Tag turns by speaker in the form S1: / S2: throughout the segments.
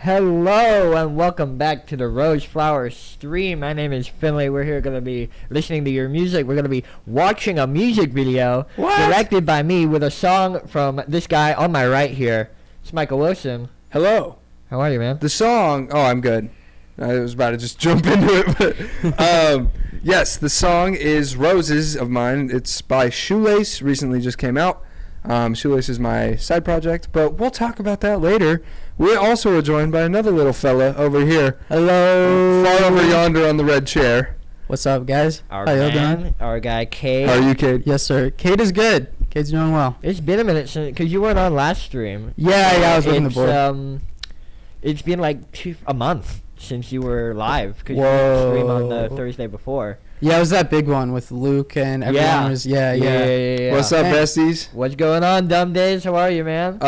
S1: Hello and welcome back to the Rose Flower stream. My name is Finlay. We're here going to be listening to your music. We're going to be watching a music video directed by me with a song from this guy on my right here. It's Micah Wilson.
S2: Hello.
S1: How are you, man?
S2: The song, I'm good. I was about to just jump into it, but yes, the song is Roses of mine. It's by Shoelace, recently just came out. Shoelace is my side project, but we'll talk about that later. We also are joined by another little fella over here.
S3: Hello.
S2: Far over yonder on the red chair.
S3: What's up, guys?
S1: Our
S3: How y'all
S1: man,
S3: doing?
S1: our guy, Cade.
S2: How are you, Cade?
S3: Yes, sir. Cade is good. Cade's doing well.
S1: It's been a minute since, because you weren't on last stream.
S3: Yeah, I was looking the board.
S1: It's been like a month since you were live, because you
S3: Whoa.
S1: didn't stream on the Thursday before.
S3: Yeah, it was that big one with Luke and everyone was, yeah.
S2: What's up,
S3: Hey.
S2: besties?
S1: What's going on, Dumb Days? How are you, man?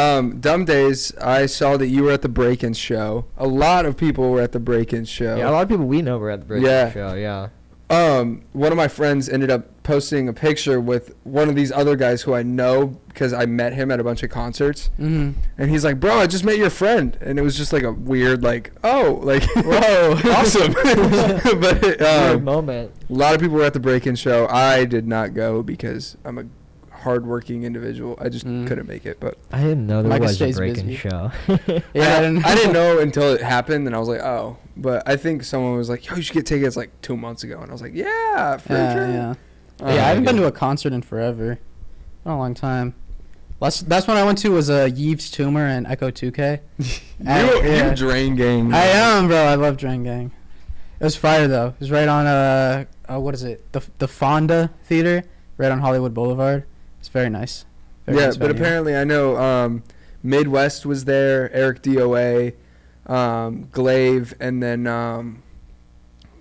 S2: Dumb Days, I saw that you were at the Break-In show. A lot of people were at the Break-In show.
S1: Yeah, a lot of people we know were at the Break-In show, yeah.
S2: One of my friends ended up posting a picture with one of these other guys who I know because I met him at a bunch of concerts.
S3: Mm-hmm.
S2: And he's like, bro, I just met your friend. And it was just like a weird, like, oh, like,
S3: Whoa.
S2: awesome. But
S1: Weird moment.
S2: a lot of people were at the Break-In show. I did not go because I'm a hardworking individual. I just couldn't make it. But
S1: I didn't know there
S3: Micah
S1: was a
S3: stays
S1: Break-In
S3: busy.
S1: show.
S3: Yeah,
S2: I didn't know until it happened. And I was like, oh. But I think someone was like, yo, you should get tickets like 2 months ago. And I was like, yeah, for sure.
S3: Yeah. I haven't been to a concert in forever. Not a long time. Last one I went to was Yves Tumor and Echo 2K.
S2: You're Drain Gang.
S3: I am, bro. I love Drain Gang. It was fire, though. It was right on, what is it? The Fonda Theater, right on Hollywood Boulevard. It's very nice. Very
S2: Yeah,
S3: nice
S2: but
S3: venue.
S2: apparently I know Midwest was there, Eric DOA, Glaive, and then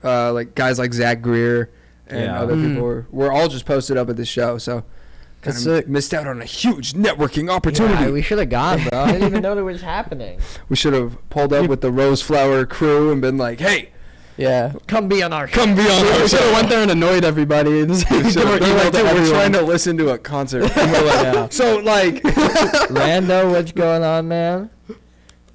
S2: like guys like Zach Greer and other people were all just posted up at the show. So
S3: That's
S2: kind
S3: sick.
S2: of missed out on a huge networking opportunity.
S1: Yeah, we should have gone, bro. I didn't even know that was happening.
S2: We should have pulled up with the Rose Flower crew and been like, hey,
S3: Yeah.
S1: Come be on our show.
S2: come be on our
S3: We should have
S2: show.
S3: went there and annoyed everybody. And
S2: They're like, "Dude, we're trying to listen to a concert. And we're like,
S1: Yeah.
S2: so like,
S1: Rando, what's going on, man?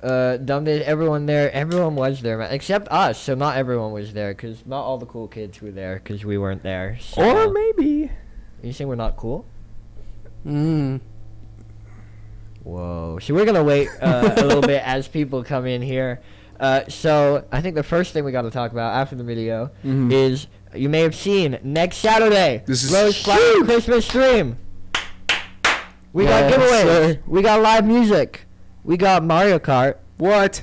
S1: Dumb Days, everyone there. Everyone was there, man. Except us, so not everyone was there, because not all the cool kids were there, because we weren't there. So.
S2: or maybe.
S1: You saying we're not cool?
S3: Mm.
S1: Whoa. So we're going to wait a little bit as people come in here. So I think the first thing we got to talk about after the video is, you may have seen, next Saturday,
S2: This is
S1: Rose Flower
S2: huge.
S1: Christmas stream. We got
S3: Yes,
S1: giveaways.
S3: sir.
S1: We got live music. We got Mario Kart.
S2: What?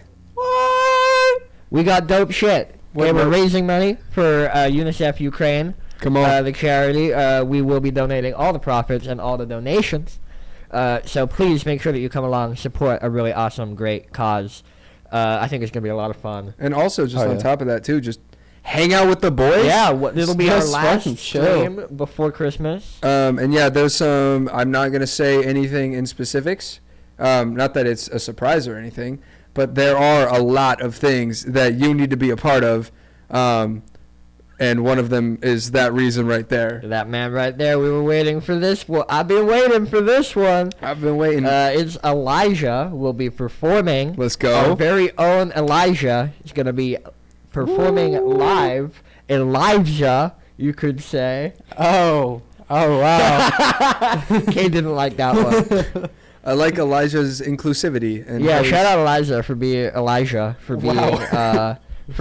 S1: We got dope shit.
S2: What
S1: Okay, we're
S2: dope?
S1: raising money for UNICEF Ukraine,
S2: Come on.
S1: the charity. We will be donating all the profits and all the donations. So please make sure that you come along, support a really awesome, great cause. I think it's going to be a lot of fun.
S2: And also, just
S3: Oh,
S2: on
S3: yeah.
S2: top of that, too, just hang out with the boys.
S1: Yeah, it'll be our
S3: Just
S1: last
S3: fucking chill.
S1: stream before Christmas.
S2: And yeah, there's some, I'm not going to say anything in specifics. Not that it's a surprise or anything, but there are a lot of things that you need to be a part of. And one of them is that reason right there.
S1: That man right there, we were waiting for this one. I've been waiting for this one.
S2: I've been waiting.
S1: It's Elijah will be performing.
S2: Let's
S1: Our
S2: go.
S1: very own Elijah is going to be performing live Elijah, you could say.
S3: Oh wow.
S1: Cade didn't like that one.
S2: I like Elijah's inclusivity. And
S1: Yeah,
S2: how
S1: shout out Elijah for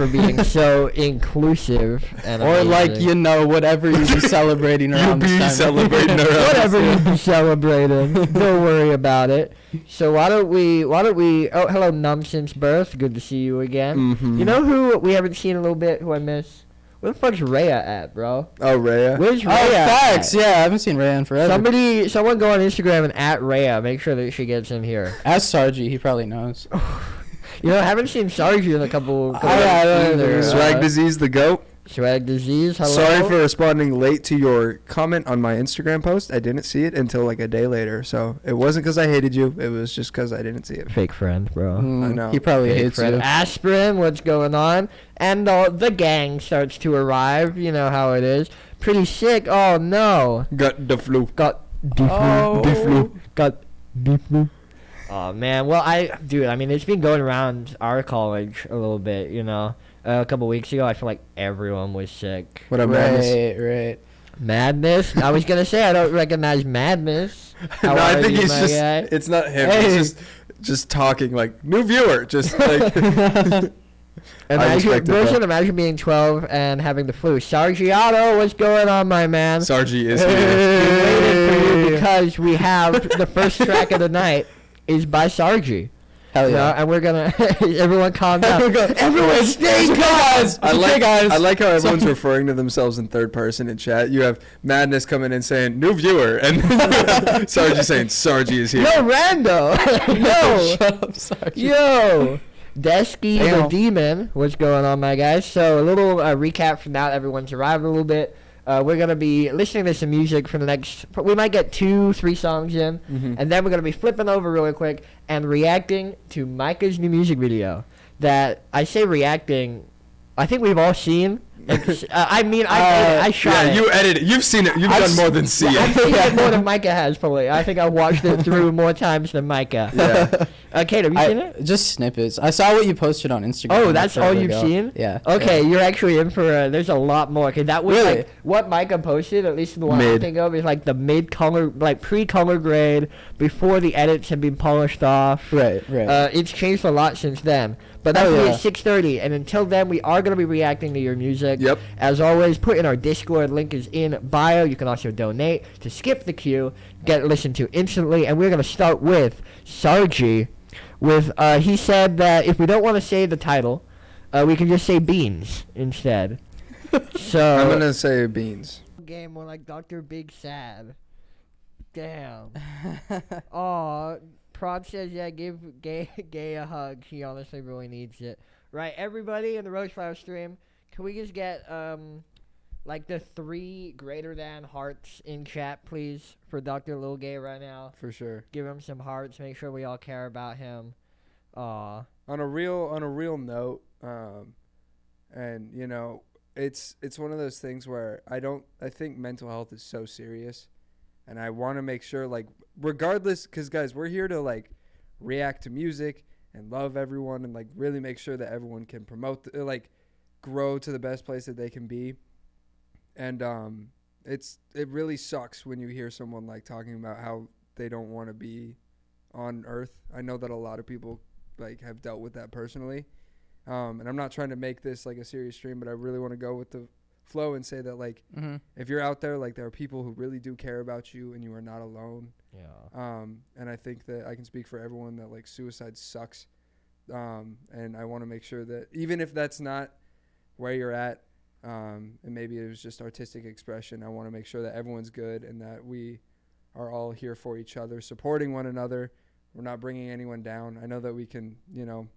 S1: being so inclusive and
S3: Or
S1: amazing.
S3: whatever you be celebrating around this time.
S2: celebrating around
S1: Whatever you be celebrating, don't worry about it. So why don't we? Oh, hello, Numb Since Birth. Good to see you again.
S2: Mm-hmm.
S1: You know who we haven't seen in a little bit? Who I miss? Where the fuck's Rhea at, bro?
S2: Oh, Rhea.
S1: Where's Rhea?
S3: Oh, facts.
S1: at?
S3: Yeah, I haven't seen Ray in forever.
S1: Someone go on Instagram and at Rhea. Make sure that she gets in here.
S3: Ask Sargi. He probably knows.
S1: You know, I haven't seen Sargi in a couple.
S3: I don't
S1: either.
S3: either.
S2: Swag Disease, the GOAT.
S1: Swag Disease. Hello.
S2: Sorry for responding late to your comment on my Instagram post. I didn't see it until like a day later. So it wasn't because I hated you. It was just because I didn't see it.
S1: Fake friend, bro.
S2: I know.
S3: He probably
S1: Fake
S3: hates
S1: friend.
S3: you.
S1: Aspirin, what's going on? And the gang starts to arrive. You know how it is. Pretty sick. Oh no.
S2: Got the flu.
S1: Got the
S3: Oh.
S1: flu. Got the flu. Oh man. Well, I mean, it's been going around our college a little bit. You know, a couple weeks ago, I feel like everyone was sick.
S2: What up, Madness?
S3: Right.
S1: Madness. I was gonna say I don't recognize Madness. How
S2: No,
S1: are
S2: I think
S1: you,
S2: he's
S1: my
S2: just.
S1: guy?
S2: It's not him.
S3: Hey.
S2: He's just talking like new viewer. Just like.
S1: Imagine being 12 and having the flu. Sargiato, what's going on, my man?
S2: Sargi is here.
S1: We waited for you because we have the first track of the night is by Sargi.
S3: Hell
S1: You know,
S3: yeah.
S1: and we're gonna everyone calm down. Everyone stay calm.
S2: I
S3: guys.
S2: like how everyone's referring to themselves in third person in chat. You have Madness coming in saying new viewer, and Sargi saying Sargi is here.
S1: Yo, Rando. Yo.
S3: Shut up, Sargi.
S1: Yo. Desky the
S3: Damn.
S1: Demon, what's going on, my guys? So a little recap from now. Everyone's arrived a little bit. We're going to be listening to some music for the next... We might get 2-3 songs in.
S2: Mhm.
S1: And then we're going to be flipping over really quick and reacting to Micah's new music video. That, I say reacting, I think we've all seen. I shot
S2: Yeah,
S1: it.
S2: you edited. You've seen it. You've done more than see
S1: I've
S2: it.
S1: seen it more than Micah has, probably. I think I watched it through more times than Micah.
S2: Yeah.
S1: Kate, have you seen it?
S3: Just snippets. I saw what you posted on Instagram.
S1: Oh,
S3: not
S1: that's all
S3: forever
S1: you've
S3: ago.
S1: seen?
S3: Yeah.
S1: Okay, you're actually in for there's a lot more. Okay, that was
S3: Really?
S1: like what Micah posted, at least the one I
S2: Mid.
S1: think of, is like the mid-color, like pre-color grade, before the edits have been polished off.
S3: Right.
S1: It's changed a lot since then. But that's
S3: Oh,
S1: gonna be
S3: yeah.
S1: at 6:30, and until then, we are going to be reacting to your music.
S2: Yep.
S1: As always, put in our Discord. Link is in bio. You can also donate to skip the queue, get listened to instantly, and we're going to start with Sargi. He said that if we don't want to say the title, we can just say beans instead. So
S2: I'm gonna say beans.
S1: game more like Dr. Big Sad. Damn. Aw, Prod says, yeah, give Gay a hug. He honestly really needs it. Right, everybody in the Roseflower stream, can we just get, like the 3 greater than hearts in chat, please, for Dr. Lil Gay right now?
S2: For sure.
S1: Give him some hearts. Make sure we all care about him. Aw.
S2: On a real note, and you know, it's one of those things where I think mental health is so serious, and I want to make sure, like, regardless, because guys, we're here to like react to music and love everyone and like really make sure that everyone can promote like grow to the best place that they can be. And it really sucks when you hear someone like talking about how they don't want to be on Earth. I know that a lot of people like have dealt with that personally, and I'm not trying to make this like a serious stream, but I really want to go with the flow and say that like if you're out there, like there are people who really do care about you and you are not alone.
S1: Yeah.
S2: And I think that I can speak for everyone that like suicide sucks, and I want to make sure that even if that's not where you're at, and maybe it was just artistic expression, I want to make sure that everyone's good and that we are all here for each other, supporting one another. We're not bringing anyone down. I know that we can, you know.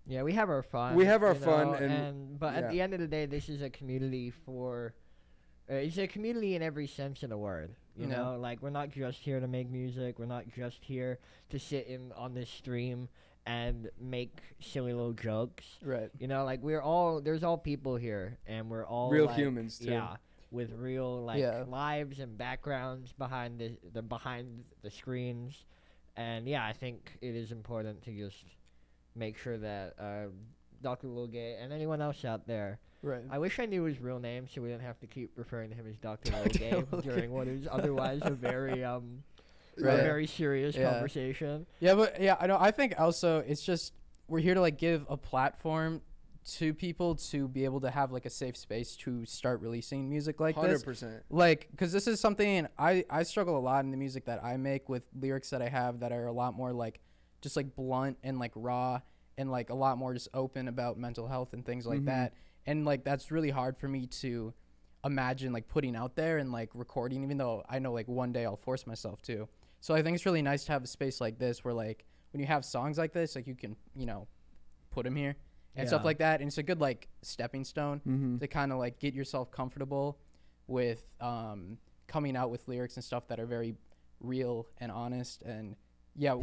S1: Yeah, we have our fun.
S2: We have our
S1: you
S2: fun,
S1: know, but
S2: yeah.
S1: at the end of the day, this is a community for. It's a community in every sense of the word. You
S3: Yeah.
S1: know, like we're not just here to make music. We're not just here to sit in on this stream and make silly little jokes.
S3: Right.
S1: You know, like there's all people here, and we're all
S2: Real
S1: like,
S2: humans, too.
S1: Yeah, with real like
S3: Yeah.
S1: lives and backgrounds behind behind the screens, and yeah, I think it is important to just make sure that Dr. Lil Gay and anyone else out there
S3: Right.
S1: I wish I knew his real name so we didn't have to keep referring to him as Dr. Logan during what is otherwise a very a very serious conversation.
S3: Yeah, but yeah, I know. I think also it's just we're here to like give a platform to people to be able to have like a safe space to start releasing music like 100%. This. 100%. Like, because this is something I struggle a lot in the music that I make with lyrics that I have that are a lot more like just like blunt and like raw and like a lot more just open about mental health and things like that. And like that's really hard for me to imagine like putting out there and like recording, even though I know like one day I'll force myself to. So I think it's really nice to have a space like this where like when you have songs like this, like you can, you know, put them here and stuff like that. And it's a good like stepping stone to kind of like get yourself comfortable with coming out with lyrics and stuff that are very real and honest. And yeah,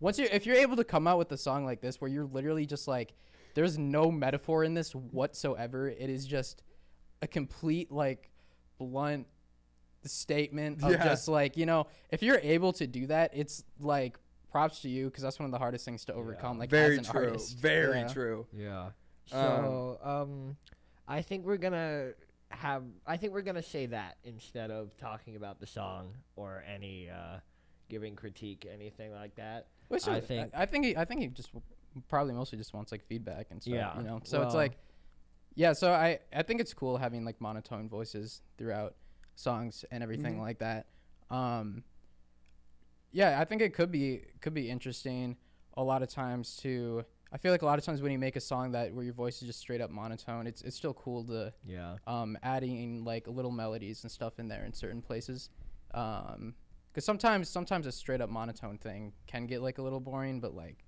S3: if you're able to come out with a song like this where you're literally just like, there's no metaphor in this whatsoever. It is just a complete like blunt statement of just like, you know, if you're able to do that, it's like props to you, because that's one of the hardest things to overcome. Like
S2: very
S3: as an
S2: true,
S3: artist.
S2: very true.
S1: Yeah. So I think we're gonna say that instead of talking about the song or any giving critique, anything like that.
S3: I think he just probably mostly just wants like feedback and stuff. You know. So it's like, so I think it's cool having like monotone voices throughout songs and everything like that. I think it could be interesting a lot of times to. I feel like a lot of times when you make a song that where your voice is just straight up monotone, it's still cool to adding like little melodies and stuff in there in certain places. Because sometimes a straight up monotone thing can get like a little boring, but like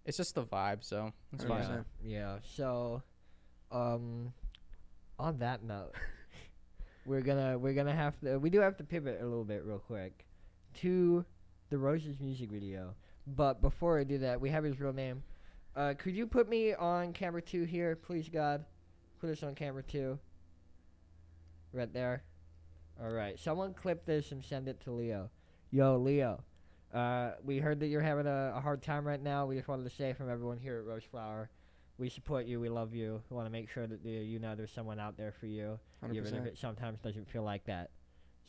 S3: it's just the vibe, so it's fine.
S1: Yeah. So on that note, we do have to pivot a little bit real quick to the Roses music video. But before I do that, we have his real name. Could you put me on camera 2 here, please, God? Put us on camera 2. Right there. All right. Someone clip this and send it to Leo. Yo, Leo. We heard that you're having a hard time right now. We just wanted to say from everyone here at Rose Flower, we support you. We love you. We want to make sure that you know there's someone out there for you, 100%. Even if it sometimes doesn't feel like that.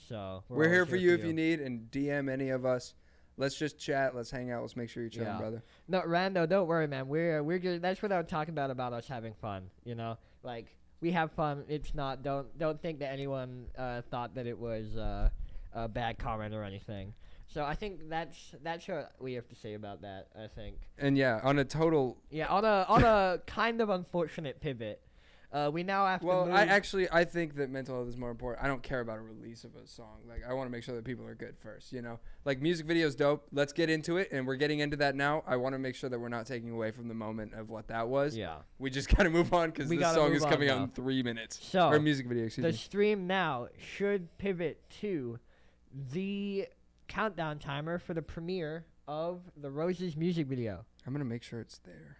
S1: So
S2: we're here for you if you need, and DM any of us. Let's just chat. Let's hang out. Let's make sure you're chilling, brother.
S1: No, Rando, don't worry, man. We're just, that's what I'm talking about us having fun. You know, like we have fun. It's not. Don't think that anyone thought that it was a bad comment or anything. So I think that's what we have to say about that. I think.
S2: And on
S1: a kind of unfortunate pivot. We now have to move.
S2: I think that mental health is more important. I don't care about a release of a song. Like, I want to make sure that people are good first, you know? Like, music video's dope. Let's get into it, and we're getting into that now. I want to make sure that we're not taking away from the moment of what that was. Yeah. We just got to move on because this song is coming out in 3 minutes.
S1: So,
S2: or music video, excuse me.
S1: The stream now should pivot to the countdown timer for the premiere of the Roses music video.
S2: I'm going to make sure it's there.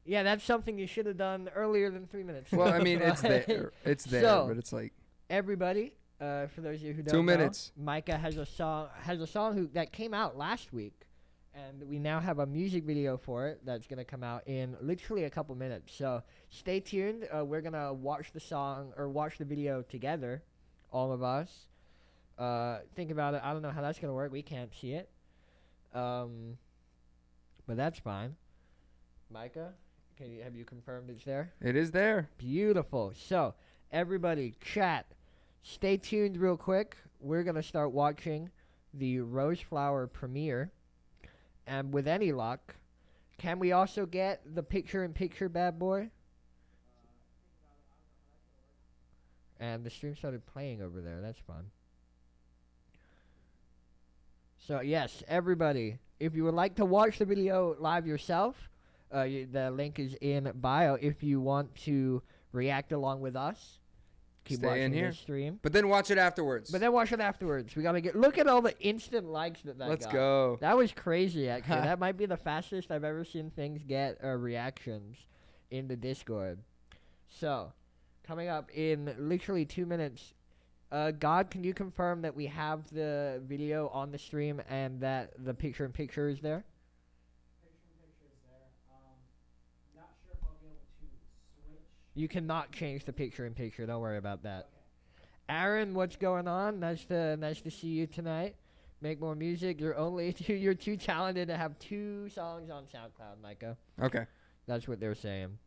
S1: Yeah, that's something you should have done earlier than 3 minutes.
S2: Well, I mean, it's there. It's there, so, but it's like
S1: everybody. For those of you who don't
S2: 2 minutes.
S1: know, Micah has a song that came out last week, and we now have a music video for it that's gonna come out in literally a couple minutes. So stay tuned. We're gonna watch the song or watch the video together, all of us. Think about it. I don't know how that's gonna work. We can't see it. But that's fine. Micah? Have you confirmed it's there?
S2: It is there.
S1: Beautiful. So, everybody, chat. Stay tuned real quick. We're going to start watching the Rose Flower premiere. And with any luck, can we also get the picture-in-picture bad boy? And the stream started playing over there. That's fun. So, yes, everybody, if you would like to watch the video live yourself, the link is in bio if you want to react along with us. Keep watching the stream.
S2: But then watch it afterwards.
S1: We gotta look at all the instant likes that got.
S2: Let's go.
S1: That was crazy, actually. That might be the fastest I've ever seen things get reactions in the Discord. So, coming up in literally 2 minutes, God, can you confirm that we have the video on the stream and that the picture-in-picture is there? You cannot change the picture-in-picture. Don't worry about that. Aaron, what's going on? Nice to see you tonight. Make more music. You're too talented to have 2 songs on SoundCloud, Micah.
S2: Okay.
S1: That's what they're saying.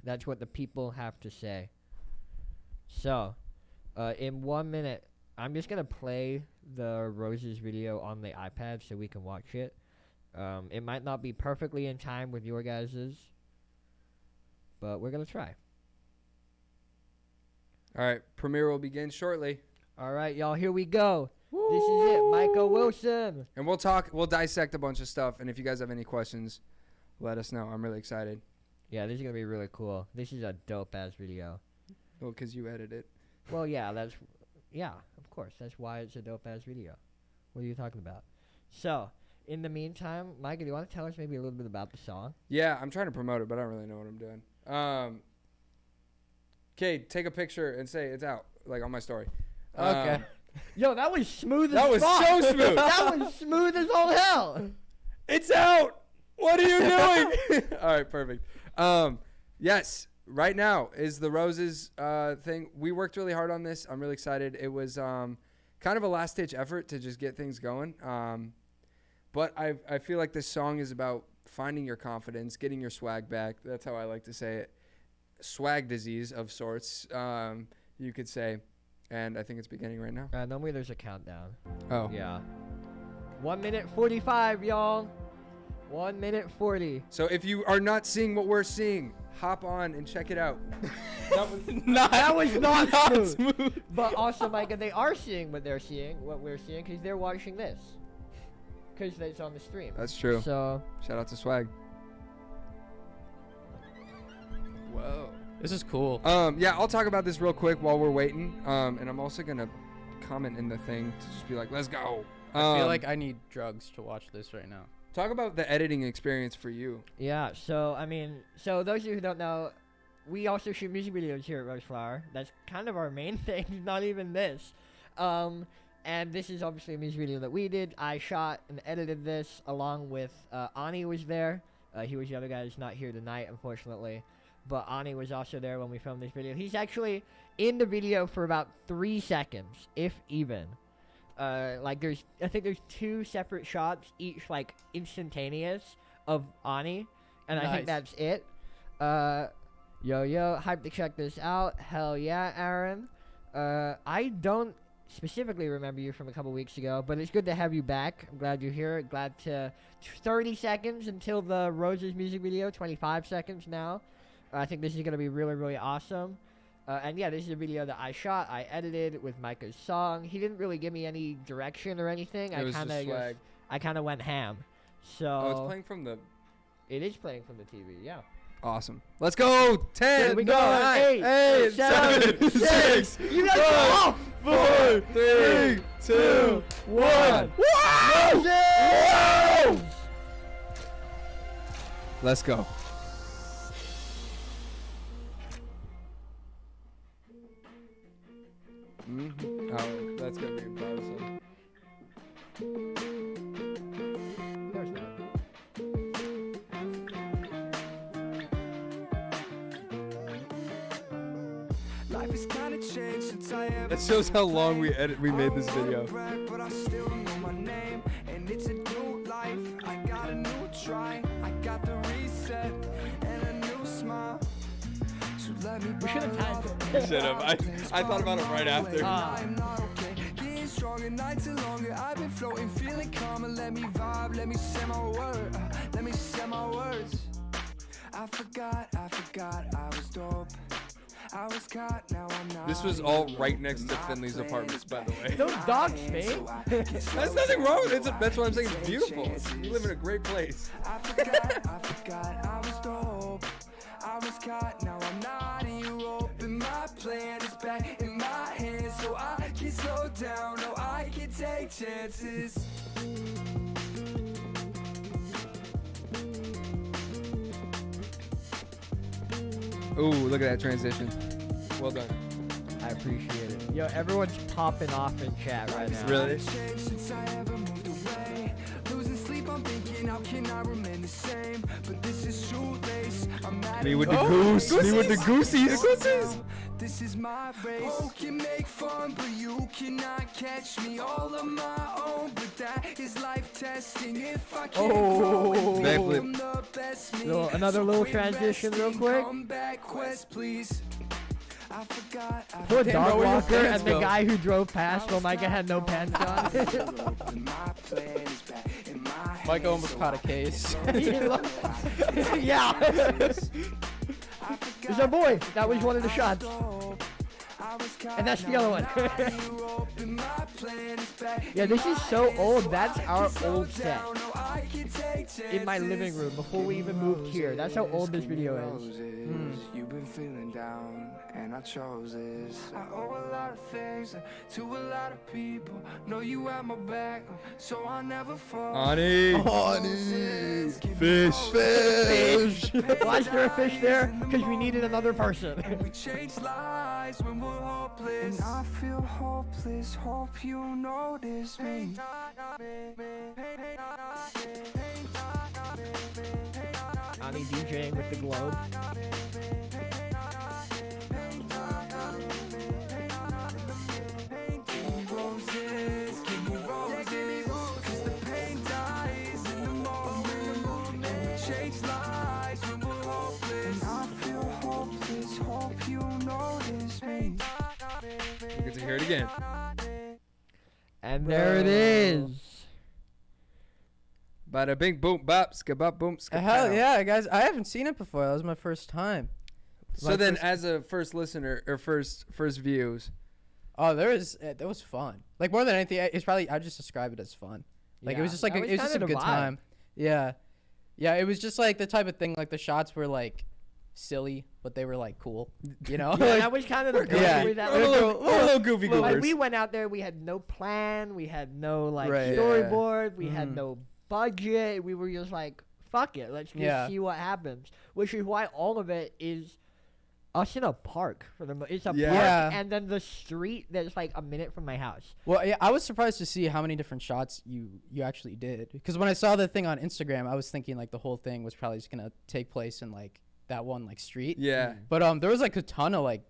S1: That's what the people have to say. So, in 1 minute, I'm just gonna play the Roses video on the iPad so we can watch it. It might not be perfectly in time with your guys's, but we're gonna try.
S2: All right, premiere will begin shortly.
S1: All right, y'all, here we go. Woo! This is it, Micah Wilson.
S2: And we'll dissect a bunch of stuff, and if you guys have any questions, let us know. I'm really excited.
S1: Yeah, this is going to be really cool. This is a dope-ass video.
S2: Well, because you edit it.
S1: Well, yeah, of course. That's why it's a dope-ass video. What are you talking about? So, in the meantime, Micah, do you want to tell us maybe a little bit about the song?
S2: Yeah, I'm trying to promote it, but I don't really know what I'm doing. Cade, take a picture and say it's out, like on my story.
S3: Okay.
S1: Yo, that was smooth as
S2: That was
S1: fuck.
S2: so smooth.
S1: That was smooth as all hell.
S2: It's out. What are you doing? All right, perfect. Yes, right now is the Roses thing. We worked really hard on this. I'm really excited. It was kind of a last-ditch effort to just get things going. But I feel like this song is about finding your confidence, getting your swag back. That's how I like to say it. Swag disease of sorts, you could say. And I think it's beginning right now.
S1: Normally there's a countdown.
S2: Oh.
S1: Yeah. 1 minute 45, y'all. 1 minute 40.
S2: So if you are not seeing what we're seeing, hop on and check it out.
S1: That was not smooth. But also, Micah, they are seeing what we're seeing, because they're watching this. Because it's on the stream.
S2: That's true.
S1: So,
S2: shout out to Swag. Whoa.
S3: This is cool.
S2: Yeah, I'll talk about this real quick while we're waiting. And I'm also gonna comment in the thing to just be like, let's go.
S3: I feel like I need drugs to watch this right now.
S2: Talk about the editing experience for you.
S1: yeah, so those of you who don't know, we also shoot music videos here at Roseflower. That's kind of our main thing, not even this. And this is obviously a music video that we did. I shot and edited this along with Ani was there. He was the other guy who's not here tonight, unfortunately. But Ani was also there when we filmed this video. He's actually in the video for about 3 seconds, if even. I think there's 2 separate shots, each like instantaneous of Ani, and I think that's it. Yo, hype to check this out. Hell yeah, Aaron. I don't specifically remember you from a couple weeks ago, but it's good to have you back. I'm glad you're here. Glad to 30 seconds until the Roses music video, 25 seconds now. I think this is going to be really, really awesome. And yeah, this is a video that I shot. I edited with Micah's song. He didn't really give me any direction or anything.
S2: It was just swag.
S1: I kind of went ham. So
S2: Oh, it's playing from the...
S1: It is playing from the TV, yeah.
S2: Awesome. Let's go. 10,
S1: Here we go.
S2: 9, 8, 7, 6,
S1: You guys go off.
S2: 4, 3, 2, 1.
S1: Whoa!
S2: Let's go. Oh, that's gonna be embarrassing.
S1: No, it's not.
S4: Life has kinda changed since I ever
S2: That shows how long we made this video.
S4: But I still know my name, and it's a new life. I got a new try, I got the reset, and a new smile. So let me
S1: We should have timed
S2: I should have. I thought about it right after.
S4: I'm not okay. Getting stronger, nights are longer. I've been floating, feeling calmer. Let me vibe, let me say my word. Let me say my words. I forgot, I was dope. I was caught, now I'm not.
S2: This was all right next to Finley's apartments, by the way.
S1: Those dogs, man.
S2: There's nothing wrong with it. That's what I'm saying. It's beautiful. You live in a great place.
S4: I forgot, I was dope. I was caught, now I'm not in Europe. And my plan is back in my hands. So I can slow down, no, I can take chances.
S2: Ooh, look at that transition. Well done.
S1: I appreciate it. Yo, everyone's popping off in chat right now.
S2: Really?
S4: Since I ever moved away, losing sleep, I'm thinking, how can I remain the same? But this is shoelace. I'm mad
S2: Me
S4: at
S2: with the goose. Me with the goosies.
S4: this is my race. Oh, can make fun, but you cannot catch me. All of my own, but that is life testing. If I can't grow and become the best me,
S1: Another little transition real quick.
S4: Come back, quest, please. I forgot.
S1: Poor dog
S3: where your
S1: walker
S3: pants
S1: and the
S3: go?
S1: guy who drove past while Micah had no pants on.
S3: Micah almost caught a case.
S1: Yeah. It's our boy. That was one of the shots. And that's the other one. Yeah, this is so old. That's our old set. In my living room before we even moved here. That's how old this video is.
S4: You've been feeling down, and I chose this. I owe a lot of things to a lot of people. Know you at my back, so I'll never fall.
S2: Honey. Fish.
S1: Why is there a fish there? Because we needed another person.
S4: We change lives when we're hopeless. And I feel hopeless. Hope you notice me.
S1: Ani DJing with the globe.
S2: We get to hear it again.
S1: And there it is.
S2: Bada bing boom bop skabop boom skabop.
S3: Hell yeah, guys! I haven't seen it before. That was my first time.
S2: So then, as a first listener or first views,
S3: Oh, that was fun. Like more than anything, it's probably I just describe it as fun. Like it was just like
S1: that
S3: it was just a
S1: kinda the
S3: good
S1: vibe.
S3: time. Yeah, yeah. It was just like the type of thing. Like the shots were like silly, but they were like cool. You know?
S1: Yeah, that was kind of the goal.
S3: Yeah.
S1: That
S2: we're a
S1: was
S2: little goofy
S1: like,
S2: goofers.
S1: we went out there, we had no plan, we had no like
S3: Right.
S1: storyboard, we had no budget. We were just like, fuck it, let's just see what happens. Which is why all of it is us in a park for the it's a
S2: Yeah.
S1: park and then the street that's like a minute from my house.
S3: Well, yeah, I was surprised to see how many different shots you actually did. Because when I saw the thing on Instagram, I was thinking like the whole thing was probably just gonna take place in like that one like street.
S2: Yeah.
S3: But there was like a ton of like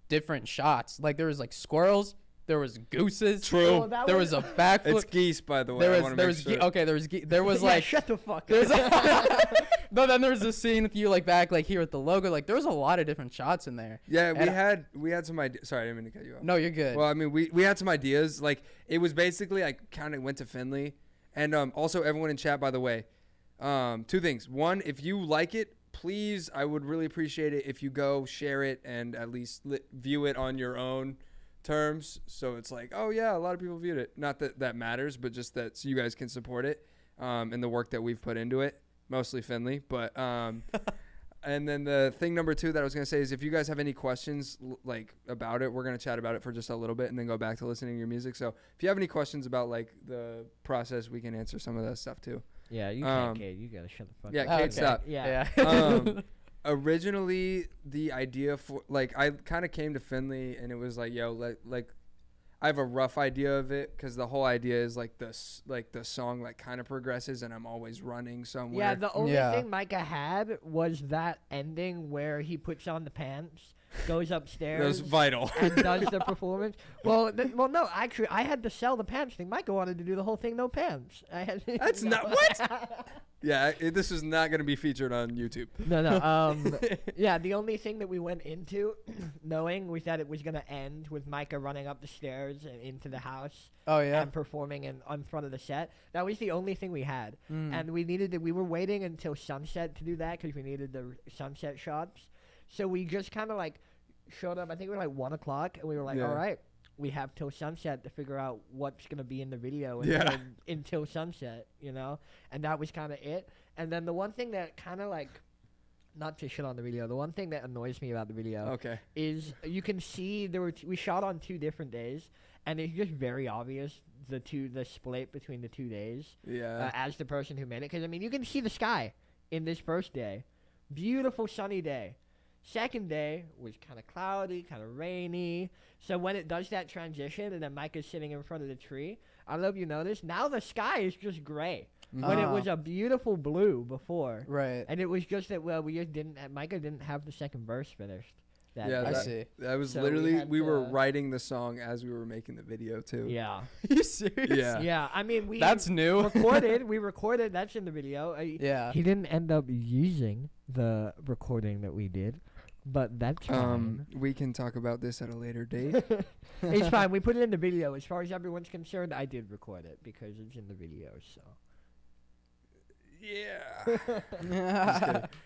S3: different shots. Like there was like squirrels, there was gooses.
S2: True.
S1: Oh,
S3: There was a backflip.
S2: It's geese, by the way.
S3: There
S2: I
S3: was
S2: wanna
S3: there
S2: make
S3: was
S2: sure.
S3: okay. There was
S1: Yeah,
S3: like
S1: shut the fuck
S3: there's
S1: up.
S3: no. Then there was a scene with you like back like here with the logo. Like there was a lot of different shots in there.
S2: Yeah,
S3: And
S2: we had some ideas. Sorry, I didn't mean to cut you off.
S3: No, you're good.
S2: Well, I mean, we had some ideas. Like it was basically I kind of went to Finlay, and also everyone in chat, by the way, two things. One, if you like it, please, I would really appreciate it if you go share it and at least view it on your own terms. So it's like, oh yeah, a lot of people viewed it. Not that that matters, but just that so you guys can support it and the work that we've put into it. Mostly Finlay, but and then the thing number 2 that I was gonna say is if you guys have any questions like about it, we're gonna chat about it for just a little bit and then go back to listening to your music. So if you have any questions about like the process, we can answer some of that stuff too.
S1: Yeah, you can't, Cade. You gotta shut the fuck
S2: Yeah,
S1: up.
S2: Cade, stop.
S1: Yeah.
S2: Originally, the idea for like I kind of came to Finlay and it was like, yo, like I have a rough idea of it because the whole idea is like the song like kind of progresses and I'm always running somewhere.
S1: Yeah, the only thing Micah had was that ending where he puts on the pants, goes upstairs.
S2: That was vital.
S1: And does the performance. Well, no, actually, I had to sell the pants thing. Micah wanted to do the whole thing, no pants. I had.
S2: That's not what. Yeah, this is not going to be featured on YouTube.
S1: No. Yeah, the only thing that we went into knowing was that it was going to end with Micah running up the stairs and into the house.
S3: Oh yeah.
S1: And performing in front of the set. That was the only thing we had. And we were waiting until sunset to do that because we needed the sunset shots. So we just kind of like showed up. I think it was like 1 o'clock, and we were like, all right, we have till sunset to figure out what's going to be in the video until sunset, you know? And that was kind of it. And then the one thing that kind of like, not to shit on the video, the one thing that annoys me about the video is you can see we shot on 2 different days, and it's just very obvious the split between the 2 days.
S2: Yeah.
S1: As the person who made it. Because, I mean, you can see the sky in this first day. Beautiful sunny day. Second day was kind of cloudy, kind of rainy. So when it does that transition and then Micah's sitting in front of the tree, I don't know if you noticed, now the sky is just gray. when it was a beautiful blue before.
S3: Right.
S1: And it was just that we just Micah didn't have the second verse finished.
S3: I see.
S2: That was
S1: So
S2: literally
S1: we
S2: were
S1: had
S2: writing the song as we were making the video too.
S1: Yeah.
S3: Are you serious?
S2: Yeah.
S1: Yeah. I mean,
S3: That's new.
S1: We recorded. That's in the video.
S3: Yeah.
S1: He didn't end up using the recording that we did, but that's fine.
S2: We can talk about this at a later date.
S1: It's fine. We put it in the video. As far as everyone's concerned, I did record it because it's in the video. So.
S2: Yeah.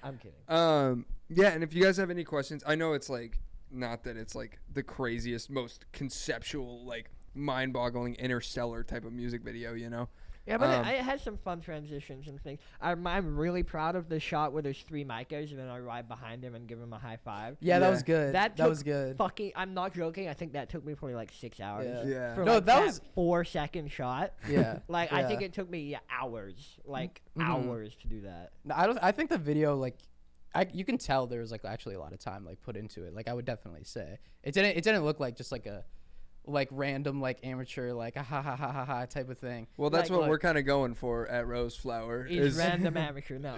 S1: I'm kidding.
S2: Yeah, and if you guys have any questions, I know it's like not that it's like the craziest, most conceptual, like mind-boggling interstellar type of music video, you know.
S1: Yeah, but it has some fun transitions and things. I'm really proud of the shot where there's 3 Micahs and then I ride behind him and give him a high five.
S3: Yeah, that was good.
S1: That
S3: was good.
S1: Fucking, I'm not joking. I think that took me probably like 6 hours.
S2: Yeah.
S1: For
S3: No,
S1: like
S3: that was
S1: 4-second shot.
S3: Yeah.
S1: Like I think it took me hours, hours to do that.
S3: No, I think the video you can tell there was like actually a lot of time like put into it. Like I would definitely say it didn't look like just like a random like amateur like a ha ha ha ha ha type of thing.
S2: Well, that's what we're kind of going for at Rose Flower.
S1: Is random amateur. No.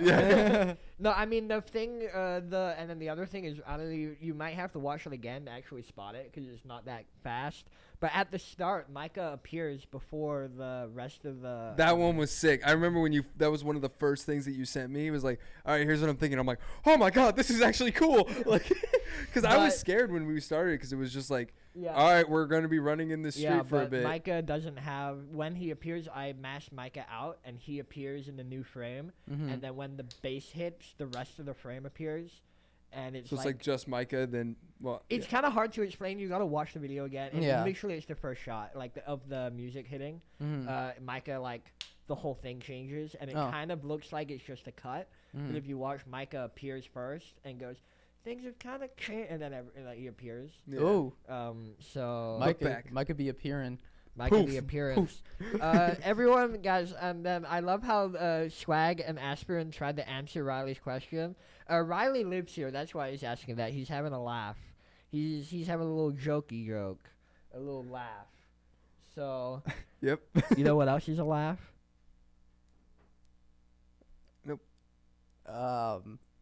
S1: No, I mean the thing and then the other thing is honestly you might have to watch it again to actually spot it because it's not that fast. But at the start, Micah appears before the rest of the.
S2: That one was sick. I remember when that was one of the first things that you sent me. It was like, all right, here's what I'm thinking. I'm like, oh my god, this is actually cool. Like, because I was scared when we started because it was just like, all right, we're gonna be running in the street for a bit.
S1: Micah doesn't have when he appears. I masked Micah out, and he appears in the new frame. And then when the bass hits, the rest of the frame appears. And it's
S2: so it's like just Micah, then
S1: it's kind of hard to explain. You gotta watch the video again. And literally, it's the first shot, like of the music hitting. Micah, like the whole thing changes, and it kind of looks like it's just a cut. But if you watch, Micah appears first and goes, "Things have kind of changed," and then he appears.
S2: Yeah.
S3: Oh,
S1: so
S3: Micah be appearing.
S1: Micah the appearance. Everyone, guys, and then I love how Swag and Aspirin tried to answer Riley's question. Riley lives here. That's why he's asking that. He's having a laugh. He's having a little jokey joke, a little laugh. So.
S2: Yep.
S1: You know what else is a laugh?
S2: Nope.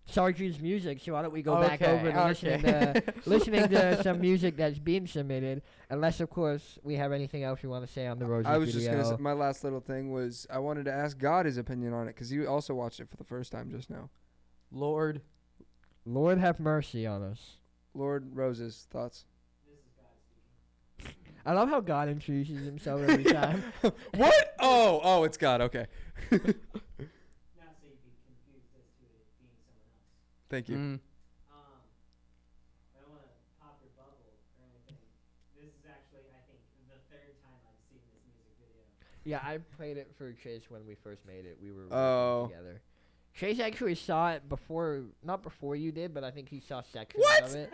S1: Sarge's music. So why don't we go back over to listening to some music that's being submitted? Unless, of course, we have anything else we want to say on the Roses video.
S2: I was just gonna say, my last little thing was I wanted to ask God his opinion on it because he also watched it for the first time just now.
S3: Lord
S1: have mercy on us.
S2: Lord Roses, thoughts?
S1: I love how God introduces himself every time.
S2: What? Oh, it's God. Okay.
S5: Not so you can confuse this to it being someone else.
S2: Thank you.
S5: I don't want to pop your bubble or anything. This is actually, I think, the 3rd time I've seen this music video.
S1: Yeah, I played it for Chase when we first made it. We were working together. Chase actually saw it not before you did, but I think he saw sections of it.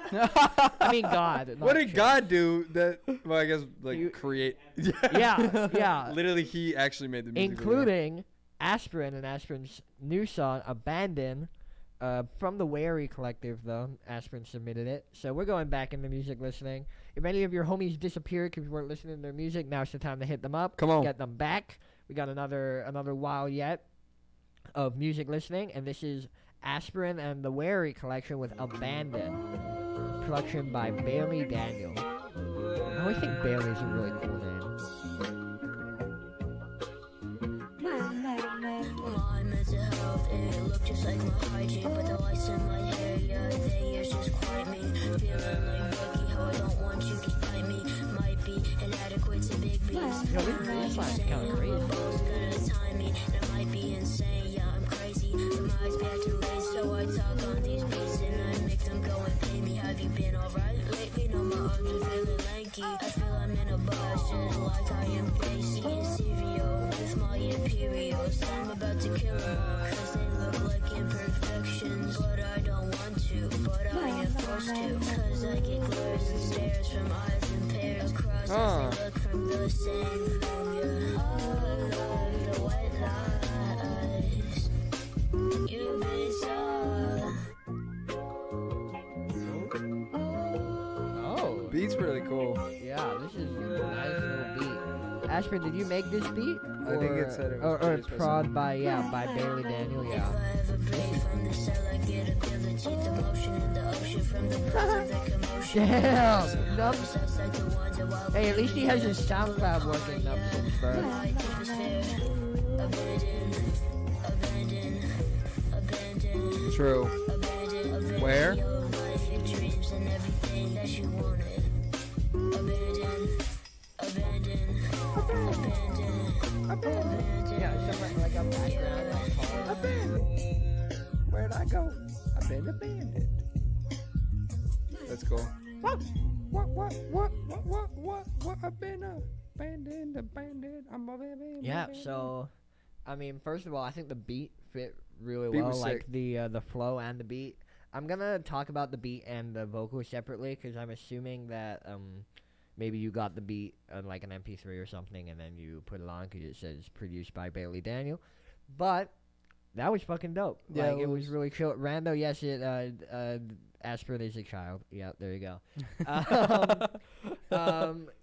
S1: I mean, God.
S2: What did
S1: Chase.
S2: God do that? Well, I guess create.
S1: Yeah.
S2: Literally, he actually made the music
S1: including Aspirin and Aspirin's new song "Abandon," from the Wary Collective. Though Aspirin submitted it, so we're going back into music listening. If any of your homies disappeared because you weren't listening to their music, now's the time to hit them up.
S2: Come on,
S1: get them back. We got another while yet of music listening, and this is Aspirin and the Wary Collection with "Abandon," production by Bailey Daniel. I always think Bailey's a really cool name.
S6: My mental health, it looked just like my hygiene, but the lights in my hair, yeah, they is just quite me. Feeling like Bucky, how I don't want you despite me. Might be inadequate to big beats.
S1: Yo, this sounds kind of crazy.
S6: Gonna time me, that might be insane, yeah, I'm crazy. But my eyes back to late, so I talk on these beats and I make them go and pay me. Have you been alright lately? No, my arms are feeling lanky. I feel I'm in a bus, just like I am Basie and cereal with my Imperials. I'm about to kill them all, cause they look like imperfections. But I don't want to, but I am forced to. Cause I get glares and stares from eyes and pairs across as they look from the same view. I love the white lies. You've been so.
S1: Oh.
S2: Beat's really cool.
S1: Yeah, this is a nice little beat. Aspirin, did you make this beat?
S2: I think it said it was
S1: or
S2: produced by
S1: prod
S2: someone.
S1: by Bailey Daniel.
S6: If
S1: Yeah.
S6: I ever break from the cell, I get ability. The motion in the ocean from the buzz of the commotion.
S1: Damn. Nope.
S6: Outside to wonder why
S1: Hey, at least he has his SoundCloud working, Nupsons, bro.
S6: life was fair. Abandon.
S2: True. Where?
S6: Your life, your dreams, and everything that you wanted. Abandon.
S1: Yeah, something like a background.
S2: Where'd I go? I've been abandoned. That's cool. What? I've been abandoned. I'm abandoned.
S1: Yeah, so, I mean, first of all, I think the beat fit really
S2: Beat
S1: well,
S2: was
S1: like
S2: sick.
S1: the flow and the beat. I'm gonna talk about the beat and the vocals separately because I'm assuming that maybe you got the beat on like an MP3 or something and then you put it on because it says produced by Bailey Daniel. But that was fucking dope.
S3: Yeah,
S1: Like,
S3: it
S1: it was
S3: was.
S1: really chill. Rando, yes, Aspirin is a child. Yeah, there you go.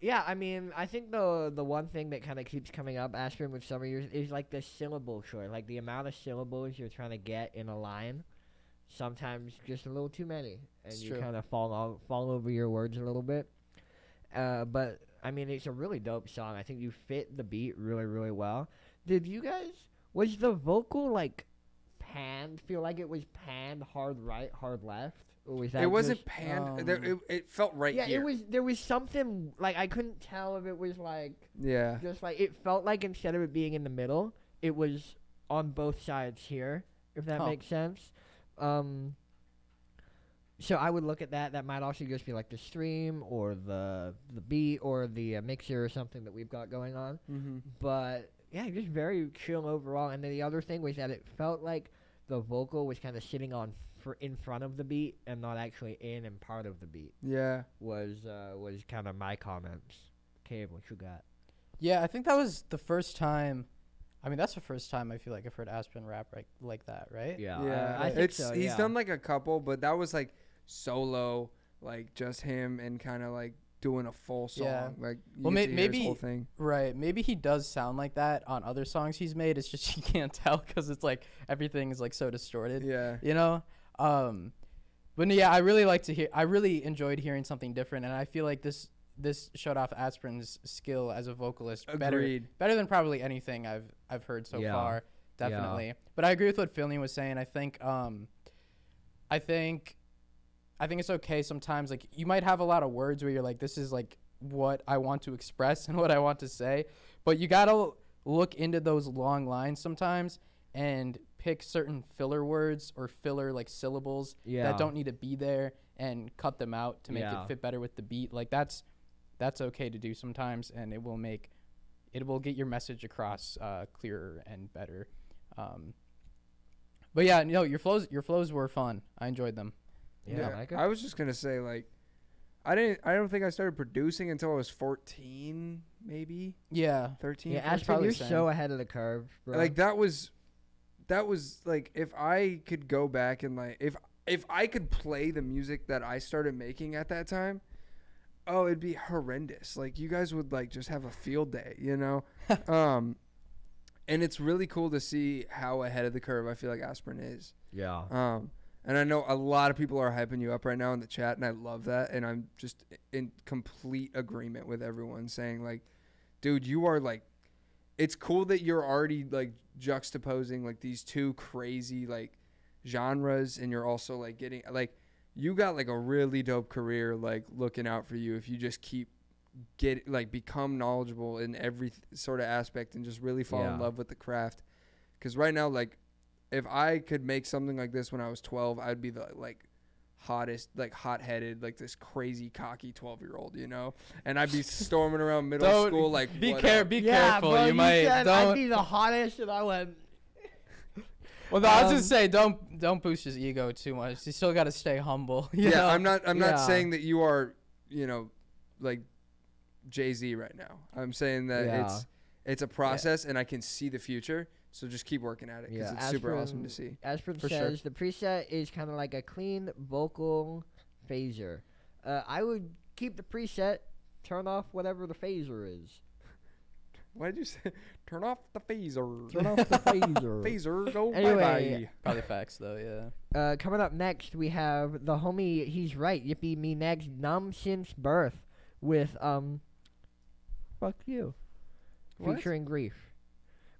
S1: Yeah, I mean, I think the one thing that kind of keeps coming up, Aspirin, with some of yours is like the syllable short, like the amount of syllables you're trying to get in a line. Sometimes just a little too many, and
S3: It's
S1: you
S3: true.
S1: kind of fall over your words a little bit. But I mean, it's a really dope song. I think you fit the beat really, really well. Did you guys? Was the vocal like panned? Feel like it was panned hard right, hard left, or was that?
S2: It wasn't
S1: just,
S2: panned. It felt right
S1: yeah,
S2: here.
S1: it was. There was something like I couldn't tell if it was like
S2: Yeah.
S1: just like it felt like instead of it being in the middle, it was on both sides here. If that
S3: Huh.
S1: makes sense. So I would look at that. That might also just be like the stream or the beat or the mixer or something that we've got going on.
S2: Mm-hmm.
S1: But yeah, just very chill overall. And then the other thing was that it felt like the vocal was kind of sitting on in front of the beat and not actually in and part of the beat.
S2: Yeah.
S1: Was kind of my comments. Cade, what you got?
S3: Yeah, I think that was the first time. I mean, that's the first time I feel like I've heard Aspirin rap like that, right?
S2: Yeah.
S1: I think
S2: It's
S1: so.
S2: he's
S1: Yeah.
S2: done like a couple, but that was like solo, like just him and kind of like doing a full song.
S3: Yeah.
S2: Like you
S3: Well,
S2: get to hear his
S3: maybe-
S2: whole thing.
S3: Right. Maybe he does sound like that on other songs he's made. It's just you can't tell because it's like everything is like so distorted.
S2: Yeah.
S3: You know. But no, yeah, I really enjoyed hearing something different, and I feel like this showed off Aspirin's skill as a vocalist
S2: Agreed.
S3: better than probably anything I've heard so
S1: Yeah.
S3: far. Definitely. But I agree with what Finlay was saying. I think it's okay sometimes. Like you might have a lot of words where you're like, this is like what I want to express and what I want to say, but you gotta look into those long lines sometimes and pick certain filler words or filler like syllables
S1: Yeah.
S3: that don't need to be there and cut them out to make
S1: Yeah.
S3: it fit better with the beat. Like that's okay to do sometimes, and it will get your message across clearer and better. But yeah, no, your flows were fun. I enjoyed them.
S1: Yeah, Micah?
S2: I was just gonna say like, I don't think I started producing until I was 14, maybe
S3: Yeah.
S2: 13.
S1: Yeah,
S2: 14.
S1: Aspirin,
S3: probably
S1: you're
S3: same.
S1: so ahead of the curve, bro.
S2: Like that was like if I could go back and like if I could play the music that I started making at that time, oh, it'd be horrendous. Like you guys would like just have a field day, you know? And it's really cool to see how ahead of the curve I feel like Aspirin is.
S1: yeah.
S2: And I know a lot of people are hyping you up right now in the chat, and I love that. And I'm just in complete agreement with everyone saying like, dude, you are like, it's cool that you're already like juxtaposing like these two crazy like genres, and you're also like getting like, you got like a really dope career like looking out for you if you just keep become knowledgeable in every sort of aspect and just really fall in
S1: Yeah.
S2: love with the craft. Because right now, like, if I could make something like this when I was 12, I'd be the like hottest, like hot-headed, like this crazy cocky 12-year-old, you know? And I'd be storming around middle school like,
S3: be
S2: what
S3: careful.
S2: up?
S3: Be
S1: Yeah,
S3: careful.
S1: bro,
S3: you might
S1: said I'd
S3: don't.
S1: be the hottest, and I went.
S3: Well, no, I was just say don't boost his ego too much. You still got to stay humble. You
S2: Yeah,
S3: know?
S2: I'm not
S1: Yeah.
S2: saying that you are, you know, like Jay-Z right now. I'm saying that
S1: Yeah.
S2: it's a process, and I can see the future. So just keep working at it because
S1: Yeah,
S2: it's super
S1: Aspirin-
S2: awesome to see.
S1: Aspirin
S3: For sure.
S1: says the preset is kind of like a clean vocal phaser. I would keep the preset turn off whatever the phaser is.
S2: What did you say? Turn off the phaser.
S1: Turn off the phaser.
S2: Phaser, go
S1: Anyway.
S2: bye-bye.
S3: Probably facts though. Yeah.
S1: Coming up next, we have the homie. He's right. Yippee me next. Numb since birth with fuck you,
S2: What?
S1: featuring Grief.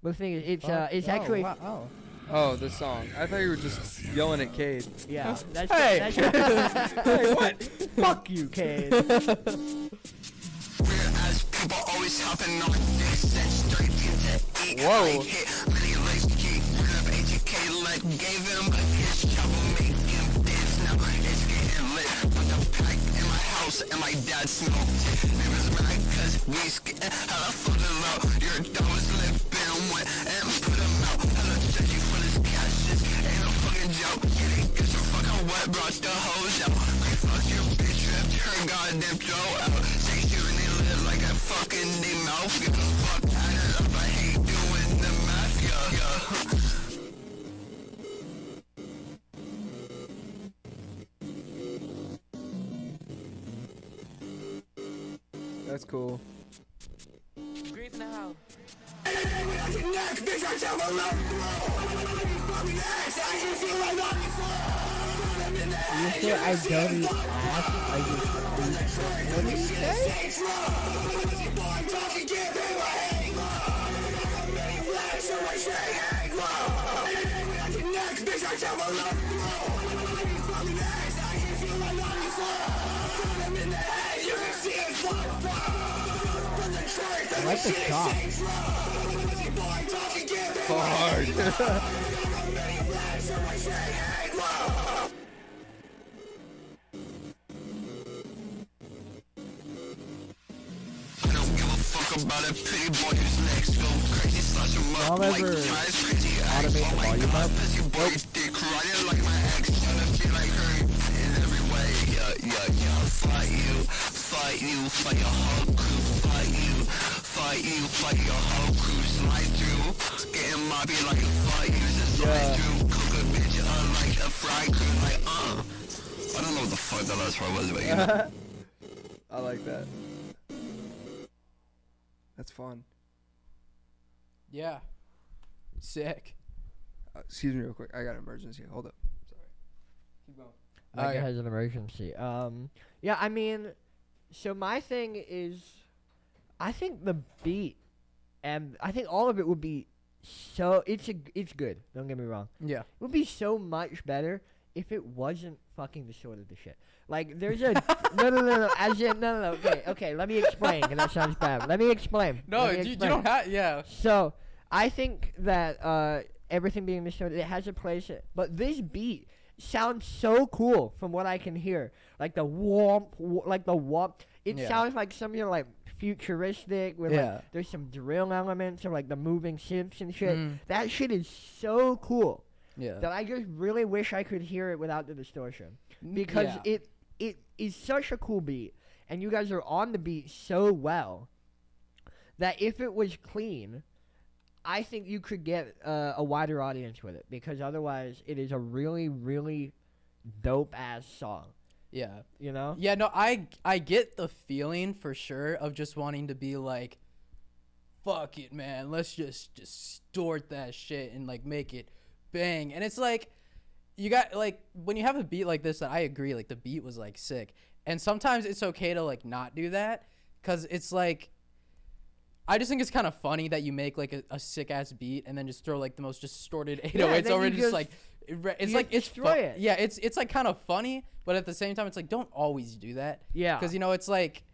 S1: But the thing is, it's actually
S3: Wow.
S2: Oh, the song. I thought you were just yelling at Cade.
S1: yeah. That's
S3: Hey!
S2: Hey, what?
S1: Fuck you, Cade.
S7: Whereas people always hopping on this and straight into eat.
S2: Whoa.
S7: Like hit many legs keep up ATK like gave him his trouble make him dance. Now it's getting lit with the pack in my house and my dad smoked. Neighbors mad cause we getting hella fucking low. Your dog was lipping wet and put him out. Hella judgy for this cash shit ain't no fucking joke. Getting get your fucking wet brought the hose out. Great fuck your bitch ripped her goddamn throw out. Say you and they live like a fucking they mouth. Get the fuck out of up. I hate doing the math, yeah.
S2: That's cool.
S7: Grief now.
S1: You say I don't eat ass? I just what did you say? I like the chop.
S2: Hard.
S7: I don't give a fuck about a pretty boy who's next. Go crazy, slash him up
S1: Y'all
S7: like
S1: ever
S7: ties, crazy
S1: automate the volume up?
S7: Pussy boy, dick riding like my ex. Tryna be like her in every way. Yeah. Fight you, fight your whole crew. Fight you, fight your whole crew. Slide through, getting mobby like a fight you. Just slide through, cook a bitch like a fry crew. Like, I don't know what the fuck that last part was, but you know.
S2: I like that. That's fun.
S3: Yeah. Sick.
S2: Excuse me real quick. I got an emergency. Hold up. Sorry. Keep going.
S1: Micah
S3: Okay.
S1: has an emergency. Yeah, I mean, so my thing is, I think the beat, and I think all of it would be so. It's good. Don't get me wrong.
S3: Yeah.
S1: It would be so much better if it wasn't fucking distorted the shit. Like, there's a no. As in, no. Okay. Let me explain. 'Cause that sounds bad. Let me explain.
S3: No,
S1: Let me
S3: you
S1: explain.
S3: don't have. Yeah.
S1: So I think that everything being distorted, it has a place. But this beat sounds so cool from what I can hear. Like the womp. It
S3: Yeah.
S1: sounds like something like futuristic with
S3: Yeah.
S1: like there's some drill elements or like the moving synths and shit.
S3: Mm.
S1: That shit is so cool
S3: Yeah.
S1: that I just really wish I could hear it without the distortion, because
S3: Yeah.
S1: it is such a cool beat, and you guys are on the beat so well that if it was clean, I think you could get a wider audience with it, because otherwise it is a really, really dope ass song.
S3: Yeah.
S1: You know?
S3: Yeah, no, I get the feeling for sure of just wanting to be like, fuck it, man, let's just distort that shit and like make it bang. And it's like, you got like, when you have a beat like this, that I agree, like the beat was like sick. And sometimes it's okay to like not do that, because it's like, I just think it's kind of funny that you make like a sick ass beat and then just throw like the most distorted 808s
S1: then
S3: over
S1: you
S3: and just like, it's
S1: you
S3: like it's
S1: destroy it.
S3: Yeah, it's like kind of funny, but at the same time, it's like, don't always do that.
S1: Yeah.
S3: Because, you know, it's like,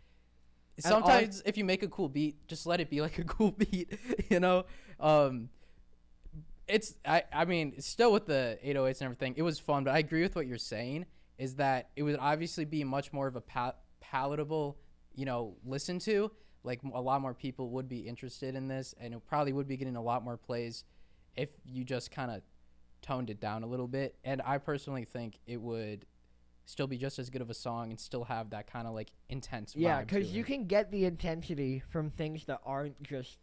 S1: And
S3: sometimes if you make a cool beat, just let it be like a cool beat, you know? I mean, still with the 808s and everything, it was fun, but I agree with what you're saying, is that it would obviously be much more of a palatable, you know, listen to. Like, a lot more people would be interested in this, and it probably would be getting a lot more plays if you just kind of toned it down a little bit. And I personally think it would still be just as good of a song and still have that kind of like intense
S1: Yeah,
S3: vibe to
S1: because you
S3: it.
S1: can get the intensity from things that aren't just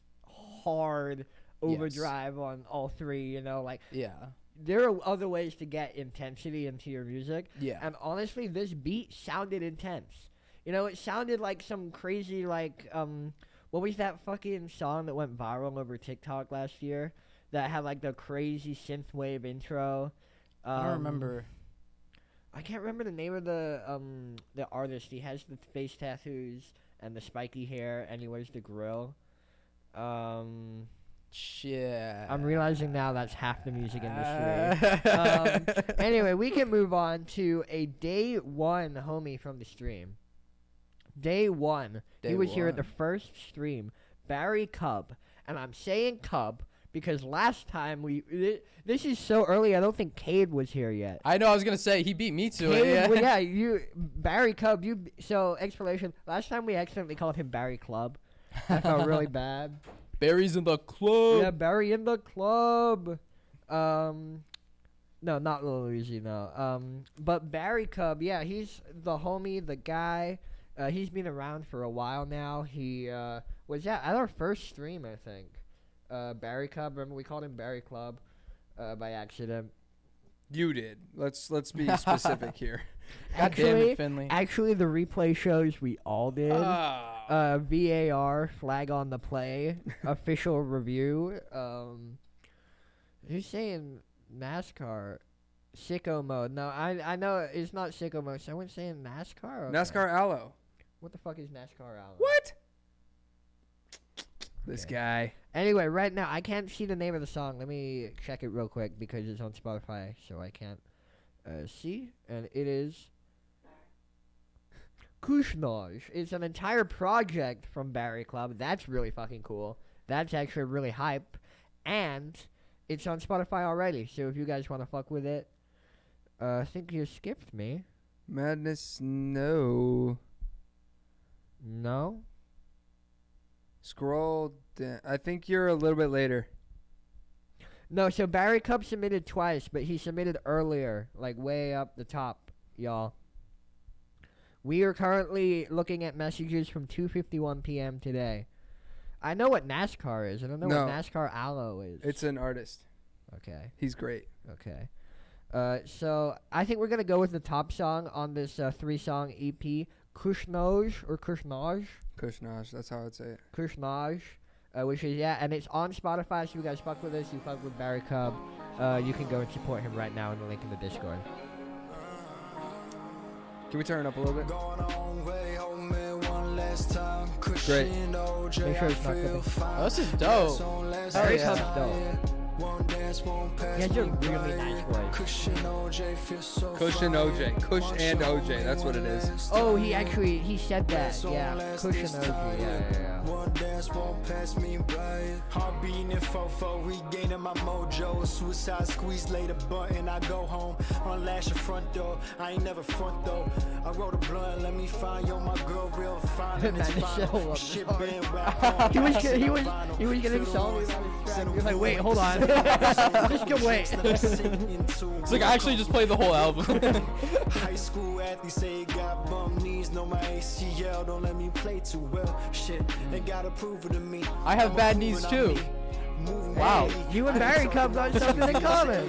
S1: hard overdrive on all three, you know? Like,
S3: Yeah.
S1: there are other ways to get intensity into your music.
S3: Yeah.
S1: And honestly, this beat sounded intense. You know, it sounded like some crazy, like, what was that fucking song that went viral over TikTok last year that had, like, the crazy synthwave intro?
S3: I don't remember.
S1: I can't remember the name of the artist. He has the face tattoos and the spiky hair, and he wears the grill.
S3: Shit.
S1: I'm realizing now that's half the music industry. Anyway, we can move on to a day one homie from the stream. Day one. He was here at the first stream. Barry Cub. And I'm saying Cub because last time this is so early, I don't think Cade was here yet.
S3: I know, I was going to say, he beat me to
S1: Cade,
S3: it.
S1: well, yeah, Barry Cub, so explanation, last time we accidentally called him Barry Club. I felt really bad.
S3: Barry's in the club.
S1: Yeah, Barry in the club. No, not Lil Uzi, no. But Barry Cub, yeah, he's the homie, the guy. He's been around for a while now. He was at our first stream, I think. Barry Cub, remember we called him Barry Club by accident.
S2: You did. Let's be specific here.
S3: God damn it, Finlay.
S1: Actually, the replay shows we all did. VAR, flag on the play, official review. Who's saying NASCAR? Sicko mode. No, I know it's not sicko mode. Someone's saying NASCAR? Okay.
S2: NASCAR Aloe.
S1: What the fuck is NASCAR Aloe?
S2: What? This guy.
S1: Anyway, right now, I can't see the name of the song. Let me check it real quick because it's on Spotify, so I can't see. And it is Kushnoj. It's an entire project from Barry Club. That's really fucking cool. That's actually really hype. And it's on Spotify already, so if you guys want to fuck with it. I think you skipped me.
S2: Madness, no.
S1: No?
S2: Scroll down. I think you're a little bit later.
S1: No, so Barry Cup submitted twice, but he submitted earlier, like way up the top, y'all. We are currently looking at messages from 2:51 p.m. today. I know what NASCAR is. I don't know what NASCAR Aloe is.
S2: It's an artist.
S1: Okay.
S2: He's great.
S1: Okay. So I think we're going to go with the top song on this 3-song EP, Kushnoj or Kushnoj?
S2: Kushnoj, that's how I'd say it.
S1: Kushnoj, which is, yeah, and it's on Spotify, so you guys fuck with us. You fuck with Barry Cub. You can go and support him right now in the link in the Discord.
S2: Can we turn it up a little bit?
S1: Great. Make sure it's not cooking.
S3: Oh, this is dope.
S1: Barry Cub's dope. He has a really nice voice.
S2: Kush and OJ. Kush and OJ. That's what it is.
S1: Oh, he said that. Yeah. Kush and OJ. Yeah.
S4: One dance won't pass me by. Heart beating in fofo, regaining my mojo. Suicide squeeze, lay the button, I go home. Unlash the front door, I ain't never front though. I wrote a blunt, let me find yo, my girl real fine. And it's fine. Shit been back home.
S1: He was getting salty about his track. He was like, wait, hold on. Just go wait.
S3: It's like I actually just played the whole album.
S4: High school athletes say got bum knees, know my ACL, don't let me play too well. Shit, they gotta prove it to me.
S3: I have bad knees too.
S1: Wow, you and Barry Cub got something in common.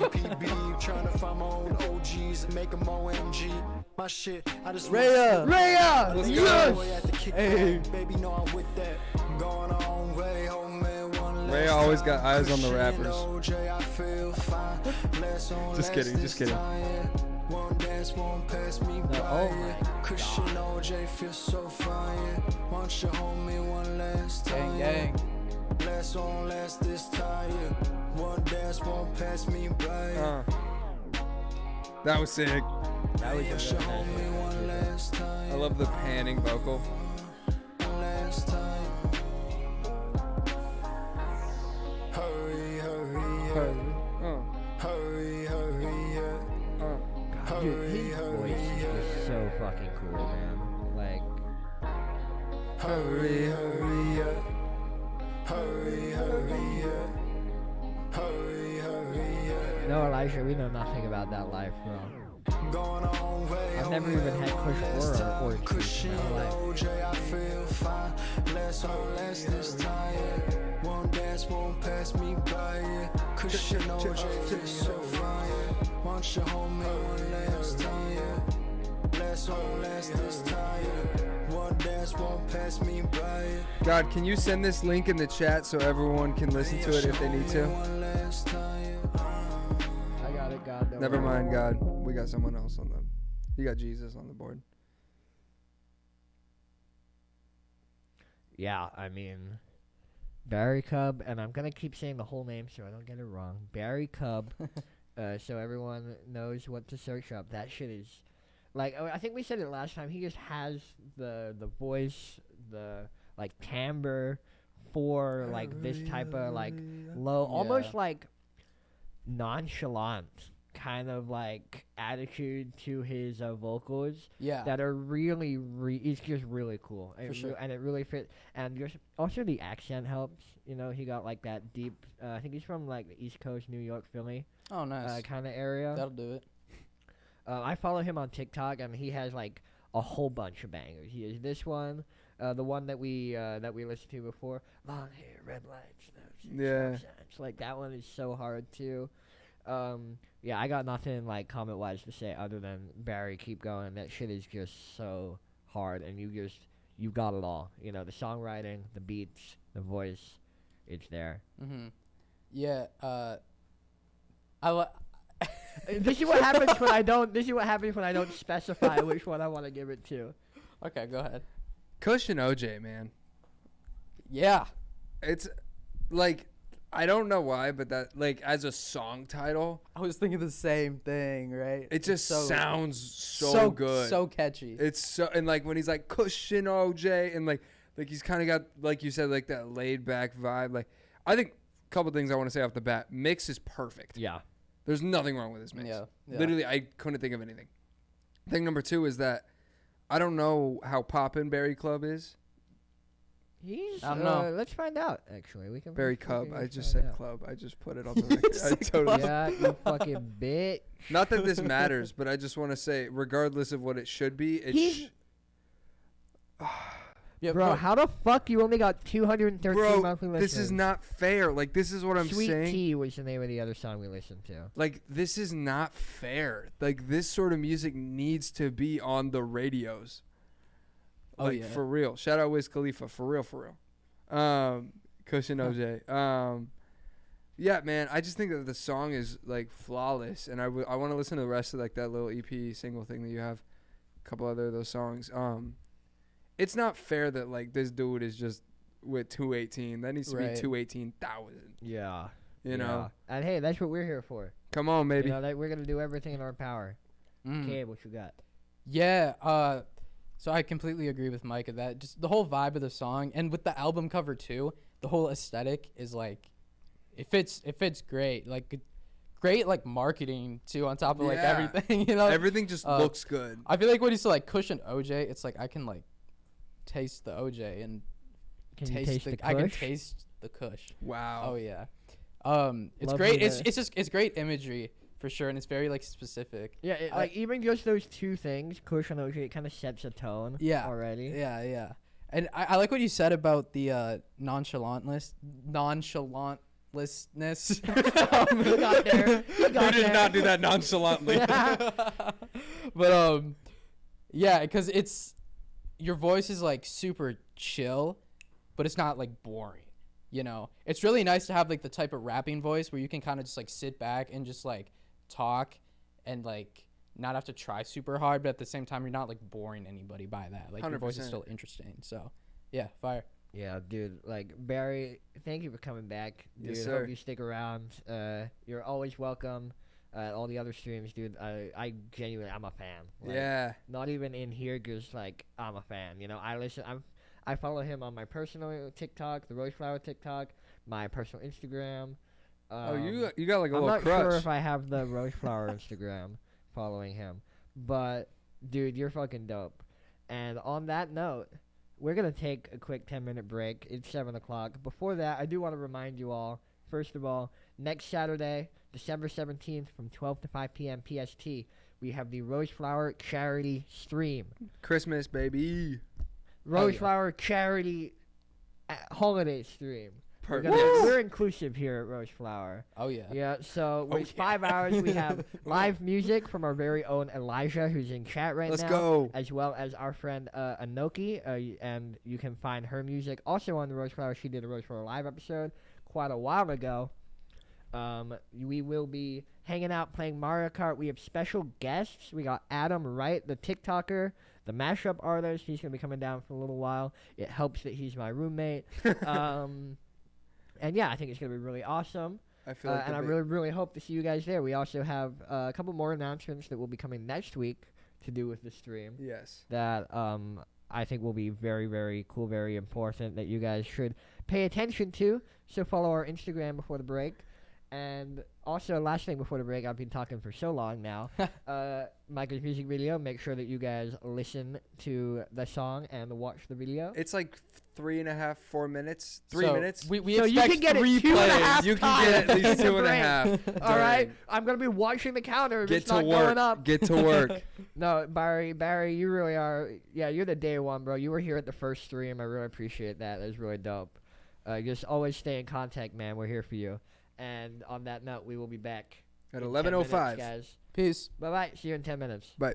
S4: Trying to find my own OGs and make them OMG. My shit, I just
S1: Raya! Yes!
S4: Hey. Baby, know I'm with that. Going on way home, man.
S2: Ray always got eyes on the rappers. Just kidding.
S4: One dance won't pass me by. Christian OJ feels so fine. Want you hold me one last time.
S3: Gang.
S4: Last won't last this time. One dance won't pass me by.
S2: That was sick.
S1: That was
S4: Want you hold me one last time.
S2: I love the panning vocal.
S4: Last time. Hurry.
S1: Dude, his voice is so fucking cool, man. Like,
S4: hurry.
S1: No, Elijah, we know nothing about that life, bro. I've never even had Kush or Orange in my life.
S4: I feel fine. Last this time. One dance won't pass me by. Christian OJ feels so fine. Want you hold me one last time. Last this time. dash won't pass me by.
S2: God, can you send this link in the chat so everyone can listen to it if they need to?
S1: I got it, God. Don't
S2: Never
S1: worry.
S2: mind, God. We got someone else on the. You got Jesus on the board.
S1: Yeah, I mean, Barry Cub, and I'm gonna keep saying the whole name so I don't get it wrong. Barry Cub, so everyone knows what to search up. That shit is, like, I think we said it last time. He just has the voice, the like timbre for like this type of like low, almost like nonchalant kind of like attitude to his vocals.
S3: Yeah.
S1: That are really, it's just really cool.
S3: For sure.
S1: And it really fit. And just also the accent helps. You know, he got like that deep. I think he's from like the East Coast, New York, Philly,
S3: Oh, nice.
S1: kind of area.
S3: That'll do it.
S1: I follow him on TikTok, and he has like a whole bunch of bangers. He has this one, the one that we listened to before, long hair, red lights,
S2: Yeah.
S1: like that one is so hard too. Yeah, I got nothing like comment wise to say other than Barry, keep going. That shit is just so hard, and you got it all. You know, the songwriting, the beats, the voice, it's there.
S3: Mm-hmm. Yeah.
S1: This is what happens when I don't. This is what happens when I don't specify which one I want to give it to.
S3: Okay, go ahead.
S2: Kush and OJ, man.
S3: Yeah.
S2: It's like, I don't know why, but that, like, as a song title,
S3: I was thinking the same thing, right?
S2: it just
S3: so,
S2: sounds so good.
S3: So catchy.
S2: It's so, and like when he's like Kush and OJ, and like he's kind of got, like you said, like that laid back vibe. Like, I think a couple things I want to say off the bat. Mix is perfect.
S1: Yeah.
S2: There's nothing wrong with this mix.
S3: Yeah.
S2: Literally, I couldn't think of anything. Thing number 2 is that I don't know how poppin' Barry Club is.
S1: He's.
S3: I don't know.
S1: Let's find out. Actually, we can.
S2: Barry
S1: we
S2: Cub.
S1: can
S2: I
S1: find
S2: just said
S1: out.
S2: club. I just put it on the record. I totally.
S1: Yeah, you fucking bitch.
S2: Not that this matters, but I just want to say, regardless of what it should be,
S1: He's-
S3: Yeah,
S1: Bro, how the fuck you only got 213
S2: bro,
S1: monthly listeners?
S2: this is not fair. Like, this is what I'm
S1: Sweet
S2: saying.
S1: Tea was the name of the other song we listened to.
S2: Like, this is not fair. Like, this sort of music needs to be on the radios.
S3: Oh,
S2: Like,
S3: yeah.
S2: for real. Shout out Wiz Khalifa. For real, for real. Kush and OJ. Yeah, man, I just think that the song is, like, flawless. And I want to listen to the rest of, like, that little EP single thing that you have. A couple other of those songs. It's not fair that, like, this dude is just with 218. That needs to
S3: Right.
S2: be 218,000.
S1: Yeah.
S2: You know?
S1: And hey, that's what we're here for.
S2: Come on, baby.
S1: You know, that we're going to do everything in our power.
S3: Mm.
S1: Okay, what you got?
S3: Yeah. So I completely agree with Micah that just the whole vibe of the song, and with the album cover too, the whole aesthetic is like, it fits great. Like, great like marketing too on top of like
S2: Yeah.
S3: everything. You know,
S2: Everything just looks good.
S3: I feel like when you say like Kush and OJ, it's like I can like taste the OJ and
S1: Can you
S3: taste
S1: taste the
S3: I can
S1: Kush?
S3: taste the Kush.
S2: Wow.
S3: Oh yeah. It's
S1: Love
S3: great.
S1: me
S3: It's great imagery for sure, and it's very like specific.
S1: Yeah, like even just those two things, Kush and OJ, it kind of sets a tone
S3: Yeah.
S1: already.
S3: Yeah. And I like what you said about the nonchalantness.
S1: You got there. You got
S2: You did
S1: there.
S2: not do that nonchalantly.
S3: But yeah, because it's your voice is like super chill, but it's not like boring. You know, it's really nice to have like the type of rapping voice where you can kind of just like sit back and just like talk and like not have to try super hard, but at the same time you're not like boring anybody by that. Like your voice is
S2: 100%.
S3: still interesting. So yeah, fire.
S1: Yeah, dude. Like Barry, thank you for coming back, dude.
S2: Yes,
S1: Hope
S2: sir.
S1: you stick around. You're always welcome. All the other streams, dude. I genuinely, I'm a fan. Like,
S2: Yeah.
S1: Not even in here, just like I'm a fan. You know, I follow him on my personal TikTok, the Roseflower TikTok, my personal Instagram.
S2: Oh, you got like a
S1: I'm
S2: little
S1: not
S2: crush.
S1: sure if I have the Roseflower Instagram following him, but dude, you're fucking dope. And on that note, we're gonna take a quick 10-minute break. It's 7 o'clock. Before that, I do want to remind you all. First of all, next Saturday, December 17th, from 12 to 5 p.m. PST, we have the Roseflower charity stream.
S2: Christmas, baby.
S1: Roseflower charity holiday stream.
S2: Perfect.
S1: We're inclusive here at Rose Flower.
S3: Oh yeah.
S1: Yeah, so it's 5 hours. We have live music from our very own Elijah, who's in chat right
S2: Let's
S1: now.
S2: go.
S1: As well as our friend Anoki, and you can find her music also on the Rose Flower. She did a Rose Flower live episode quite a while ago. We will be hanging out playing Mario Kart. We have special guests. We got Adam Wright, the TikToker, the mashup artist. He's going to be coming down for a little while. It helps that he's my roommate. And yeah, I think it's going to be really awesome.
S2: I feel like
S1: and I really, really hope to see you guys there. We also have a couple more announcements that will be coming next week to do with the stream.
S2: Yes.
S1: That I think will be very, very cool, very important that you guys should pay attention to. So follow our Instagram before the break. And also, last thing before the break, I've been talking for so long now. Micah's music video, make sure that you guys listen to the song and watch the video.
S2: It's like 3.5, 4 minutes. 3
S3: So
S2: minutes.
S3: We
S1: So you
S3: expect
S1: can get it
S3: 3
S1: 2.5
S3: plays.
S2: You can get at
S1: times
S2: least
S1: in the
S2: 2.5.
S1: break. All right? I'm going to be watching the counter if
S2: Get
S1: it's
S2: to
S1: not
S2: work.
S1: going up.
S2: Get to work.
S1: No, Barry, you really are. Yeah, you're the day one, bro. You were here at the first stream. I really appreciate that. That was really dope. Just always stay in contact, man. We're here for you. And on that note, we will be back
S2: At
S1: in 10 minutes,
S2: 11:05.
S1: guys.
S3: Peace.
S1: Bye-bye. See you in 10 minutes.
S2: Bye.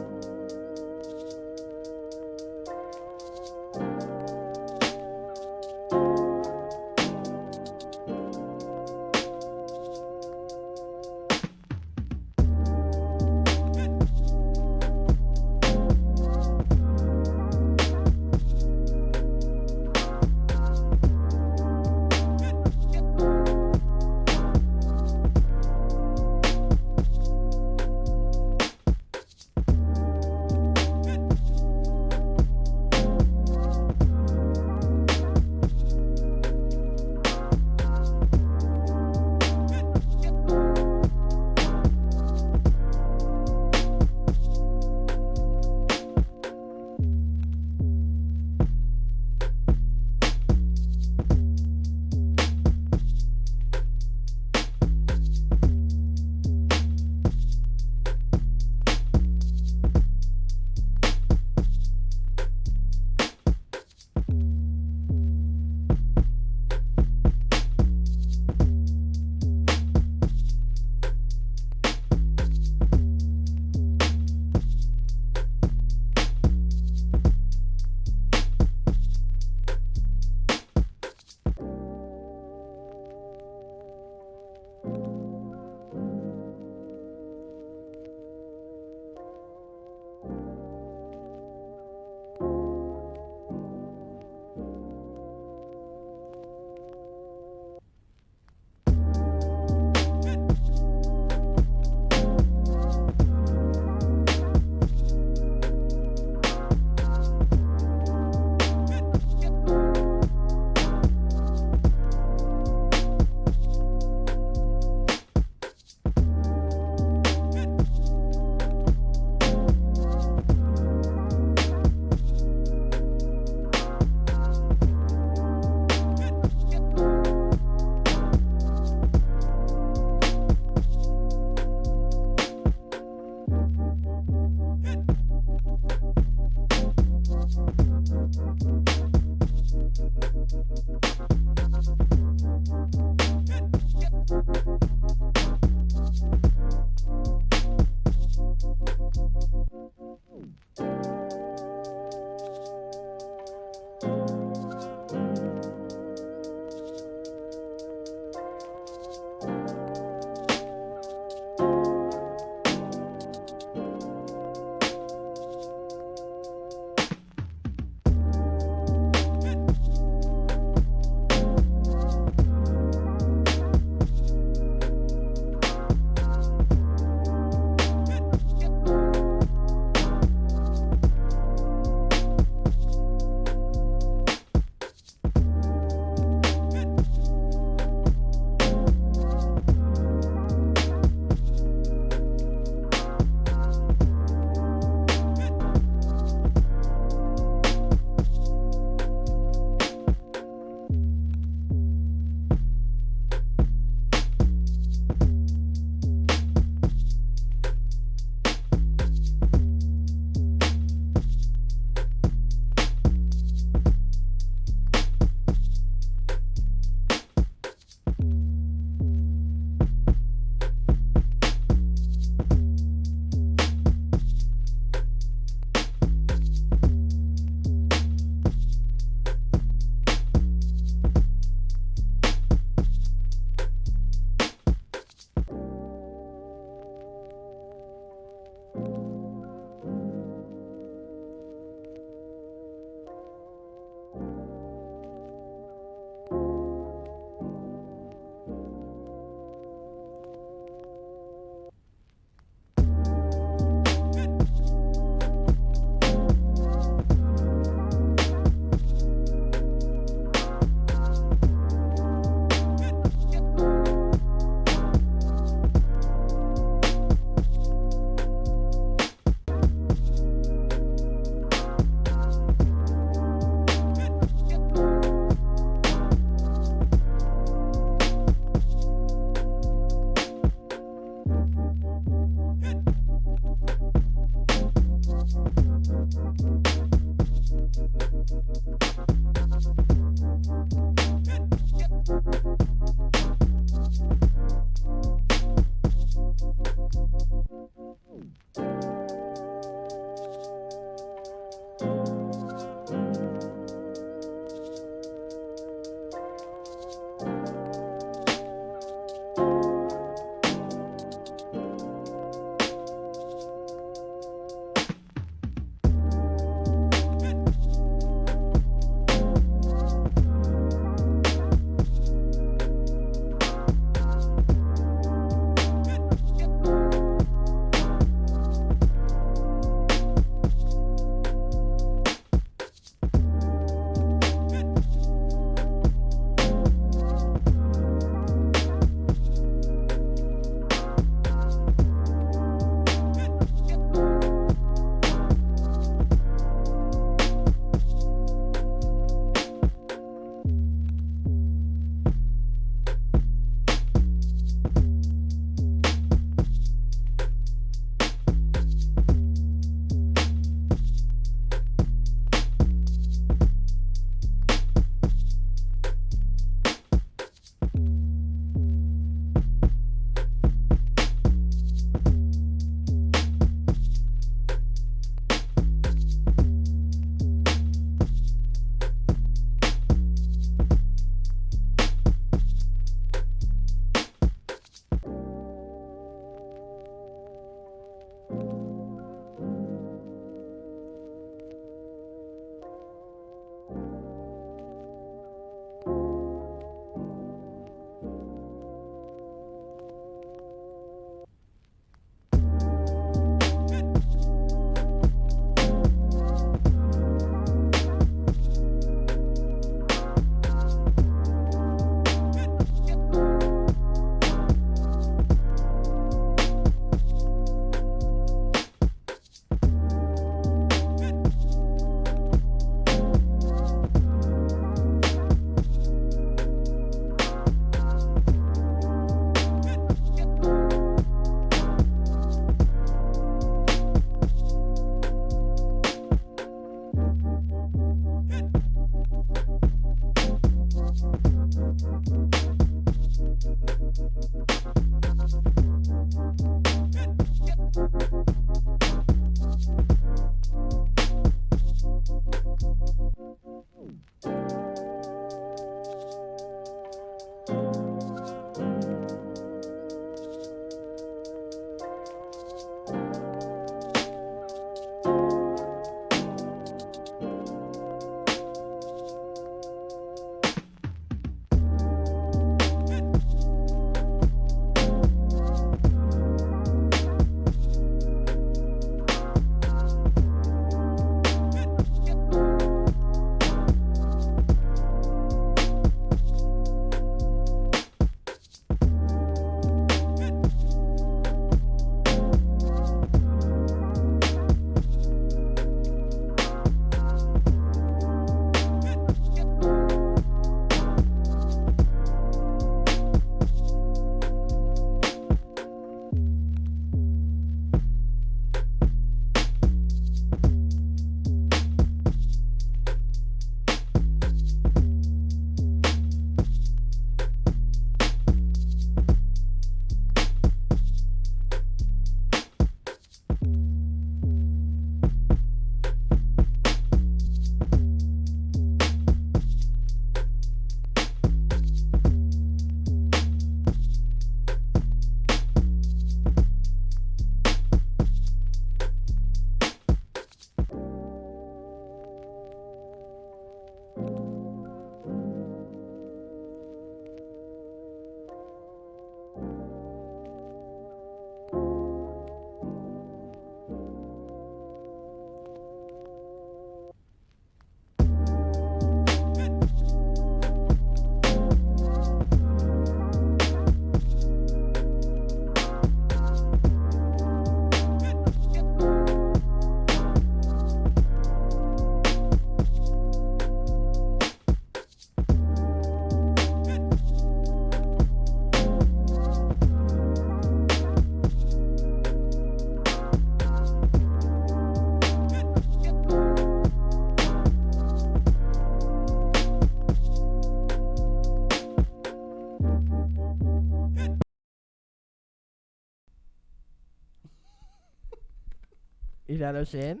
S1: Is that us in?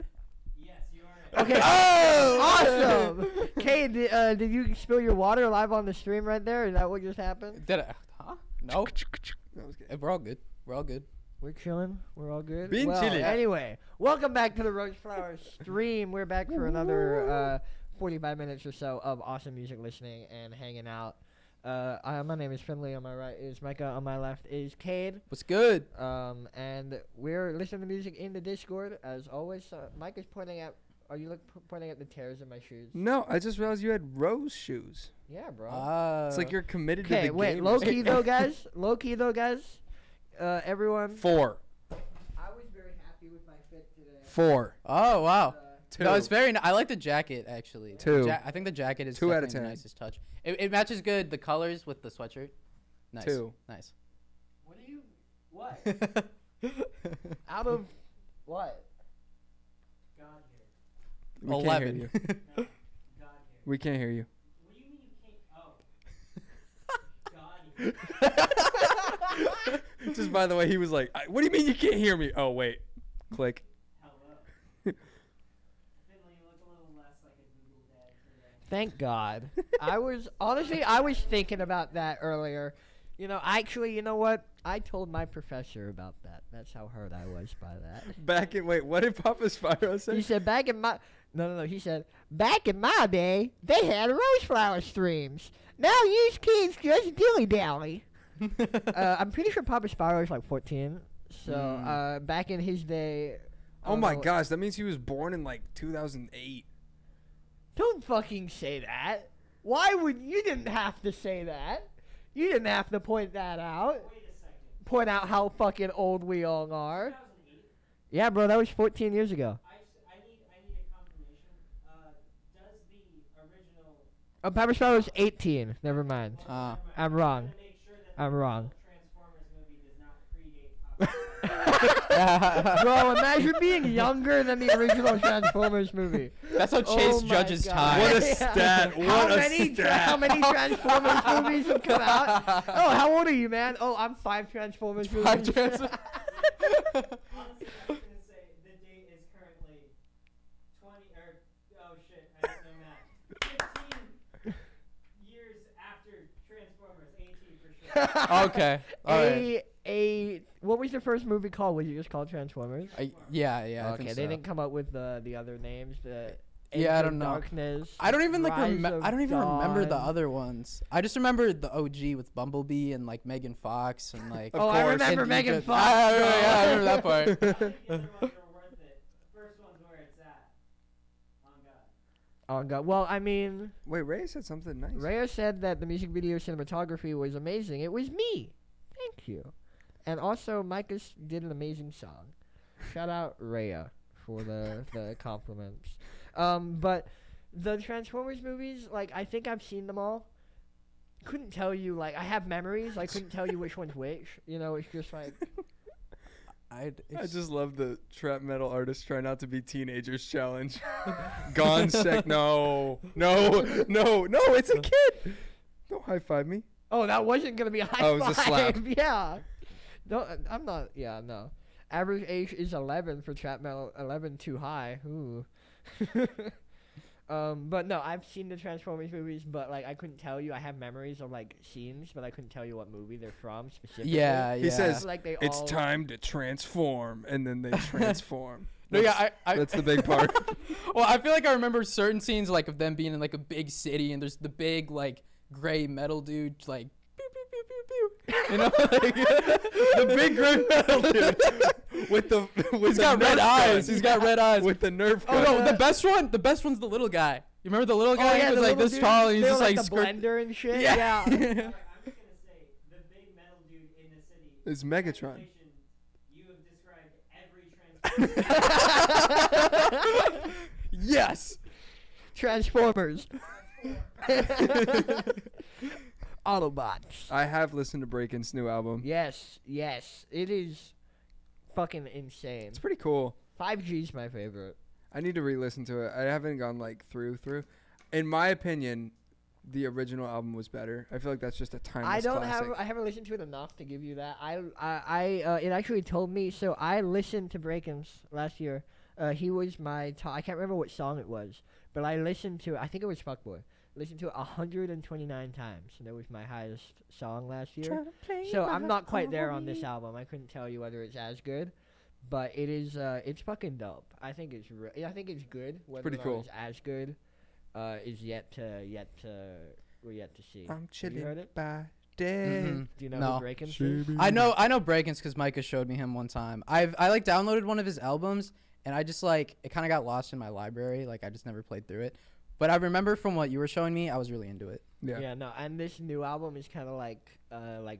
S5: Yes, you are.
S1: Okay. Oh! Awesome! Cade, did you spill your water live on the stream right there? Is that what just happened?
S3: Did I? Huh? No.
S2: That was good.
S3: We're all good. We're all good.
S1: We're chilling. We're all good.
S2: Being chilly.
S1: Anyway, welcome back to the Rose Flowers stream. We're back for another 45 minutes or so of awesome music listening and hanging out. My name is Finlay. On my right is Micah. On my left is Cade.
S3: What's good?
S1: And we're listening to music in the Discord as always. Mike is pointing at. Are you pointing at the tears in my shoes?
S2: No, I just realized you had rose shoes.
S1: Yeah, bro.
S2: It's like you're committed to the
S1: Okay,
S2: game.
S1: wait. Low key though, guys. Everyone.
S3: 4.
S1: I was very happy with my fit today.
S2: 4.
S3: Oh wow.
S2: 2.
S3: No, it's very. I like the jacket actually.
S2: 2.
S3: I think the jacket is
S2: 2 out of
S3: definitely
S2: 10.
S3: the nicest touch. It matches good the colors with the sweatshirt. Nice.
S2: 2.
S3: Nice.
S1: What are you? What? Out of what?
S5: God here.
S2: We can't
S3: 11.
S2: hear you.
S5: No, God here.
S2: We can't hear you.
S5: What do you mean you can't? Oh. God here.
S2: Just by the way, he was like, "What do you mean you can't hear me?" Oh wait, click.
S5: Hello. Finlay, you look a little less like a Google dad today.
S1: Thank God. I was thinking about that earlier. You know what? I told my professor about that. That's how hurt I was by that.
S2: What did Papa Spyro say?
S1: He said back in my he said back in my day they had rose flower streams. Now you kids just dilly dally. I'm pretty sure Papa Spyro is like 14. So back in his day.
S2: Oh my gosh, that means he was born in like 2008.
S1: Don't fucking say that. Why would you didn't have to say that? You didn't have to point that out.
S5: Wait a second.
S1: Point out how fucking old we all are.
S5: 2008?
S1: Yeah, bro, that was 14 years ago.
S5: I need a confirmation. Does the original
S1: Papa Spyro was 18. Never mind.
S3: Ah.
S1: I'm wrong.
S5: to make sure that the
S1: I'm wrong.
S5: Transformers movie does not predate Papa
S1: Bro, imagine being younger than the original Transformers movie.
S3: That's how Chase
S1: my
S3: judges
S1: God.
S3: time.
S2: What a stat.
S1: How many Transformers movies have come out? Oh, how old are you, man? Oh, I'm 5 Transformers movies.
S5: Honestly, I was gonna say the date is currently 20 or oh shit, I don't know math. 15 years after Transformers, 18 for sure.
S3: Okay. All right.
S1: What was the first movie called? Was it just called Transformers?
S3: Yeah. I
S1: Okay,
S3: think
S1: they
S3: so.
S1: didn't come up with the other names.
S3: Yeah, I
S1: Age of
S3: don't know.
S1: Darkness.
S3: I don't even
S1: Rise
S3: remember
S1: of
S3: the
S1: Dawn.
S3: other ones. I just remember the OG with Bumblebee and like Megan Fox and like.
S1: Oh, I
S2: course.
S1: remember
S3: and
S1: Megan
S3: Ego-
S1: Fox.
S3: I
S1: bro.
S3: remember that part.
S5: The other ones are worth it. The first one's where it's at. On God.
S1: Oh God. Well, I mean,
S2: Wait, Ray said something nice.
S1: Rhea said that the music video cinematography was amazing. It was me. Thank you. And also, Micah did an amazing song. Shout out Rhea for the compliments. But the Transformers movies, like, I think I've seen them all. Couldn't tell you, like, I have memories. I couldn't tell you which one's which. You know, it's just like.
S2: I just love the trap metal artist try not to be teenagers challenge. Gone sec. No, it's a kid. Don't high five me.
S1: Oh, that wasn't gonna be a high
S2: Oh, it was a slap.
S1: five. Yeah. No, I'm not. Yeah, no. Average age is 11 for trap metal. 11 too high. Ooh. But no, I've seen the Transformers movies, but like I couldn't tell you. I have memories of like scenes, but I couldn't tell you what movie they're from specifically.
S3: Yeah.
S2: He says
S1: Like they
S2: it's
S1: all-
S2: time to transform, and then they transform.
S3: No, yeah,
S2: That's the big part.
S3: Well, I feel like I remember certain scenes like of them being in like a big city, and there's the big like gray metal dude like. Pew, pew, pew, pew, pew. You know, like,
S2: The big gray metal dude with
S3: he's got red eyes. He's got red eyes.
S2: with the Nerf
S3: Oh
S2: gun.
S3: no, the best one's the little guy. You remember the little guy?
S1: Oh yeah,
S3: he was
S1: the
S3: like
S1: little
S3: this
S1: dude,
S3: tall, and he's
S1: they
S3: just
S1: were,
S3: like
S1: the
S3: skirt.
S1: blender and shit.
S3: Yeah.
S1: Yeah.
S5: Alright, I'm just gonna say the big metal dude in the city.
S2: It's Megatron.
S5: Congratulations, you have described every Transformers.
S3: Yes.
S1: Transformers. Autobots.
S2: I have listened to Breakin's new album.
S1: Yes, it is fucking insane.
S2: It's pretty cool.
S1: 5G's my favorite.
S2: I need to re-listen to it. I haven't gone like through. In my opinion, the original album was better. I feel like that's just a timeless classic.
S1: I haven't listened to it enough to give you that. It actually told me. So I listened to Breakins last year. He was my top. I can't remember what song it was, but I listened to. I think it was Fuckboy. Listened to it 129 times, and that was my highest song last year. So I'm not quite there on this album. I couldn't tell you whether it's as good, but it is. It's fucking dope. I think it's. I think it's good. Whether
S2: Pretty cool.
S1: It's as good, is yet to see.
S2: I'm chilling.
S1: You heard it?
S2: By day.
S1: Do you know
S3: No.
S1: who Breakins is?
S3: I know Breakins because Micah showed me him one time. I like downloaded one of his albums, and I just like it kind of got lost in my library. Like I just never played through it. But I remember from what you were showing me, I was really into it.
S2: Yeah.
S1: No, and this new album is kind of like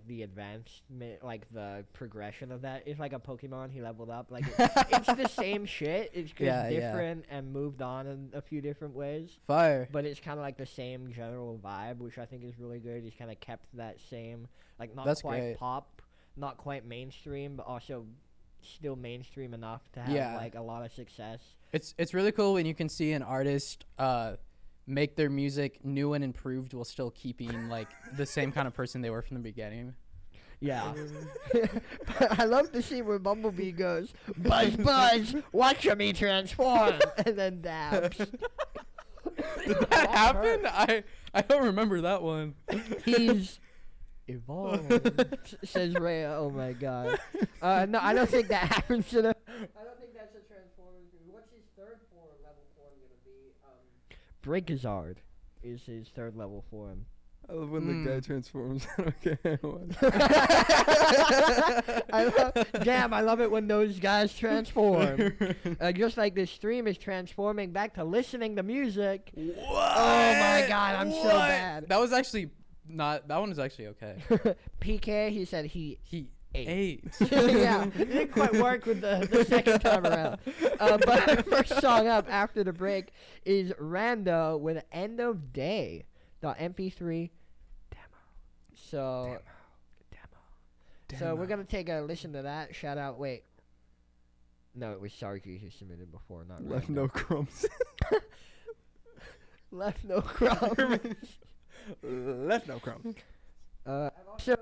S1: the advancement, like the progression of that. It's like a Pokemon. He leveled up. Like it's the same shit. It's just different and moved on in a few different ways.
S3: Fire.
S1: But it's kind of like the same general vibe, which I think is really good. He's kind of kept that same, like not
S3: That's
S1: quite
S3: great.
S1: pop, not quite mainstream, but also still mainstream enough to have like a lot of success.
S3: It's really cool when you can see an artist make their music new and improved while still keeping like the same kind of person they were from the beginning.
S1: Yeah. But I love to see where Bumblebee goes, buzz, buzz, watch me transform, and then dabs.
S3: Did that happen? I don't remember that one.
S1: He's evolved, says Rhea. Oh my god. No, I don't think that happens to the. I don't think that's a Transformers movie. What's his third form, level form gonna be? Breakazard is his third level form.
S2: I love when the guy transforms. Okay.
S1: I love it when those guys transform. Just like this stream is transforming back to listening to music.
S3: What?
S1: Oh my god, I'm so bad.
S3: That was actually not. That one is actually okay.
S1: PK, he said he
S3: ate.
S1: Yeah, it didn't quite work with the second time around. But our first song up after the break is Rando with End of Day. .mp3 demo. So we're gonna take a listen to that. Shout out. Wait. No, it was Sarky who submitted before, not
S2: Left
S1: Rando.
S2: no crumbs.
S1: Left no crumbs.
S2: Left no crumbs.
S1: Also,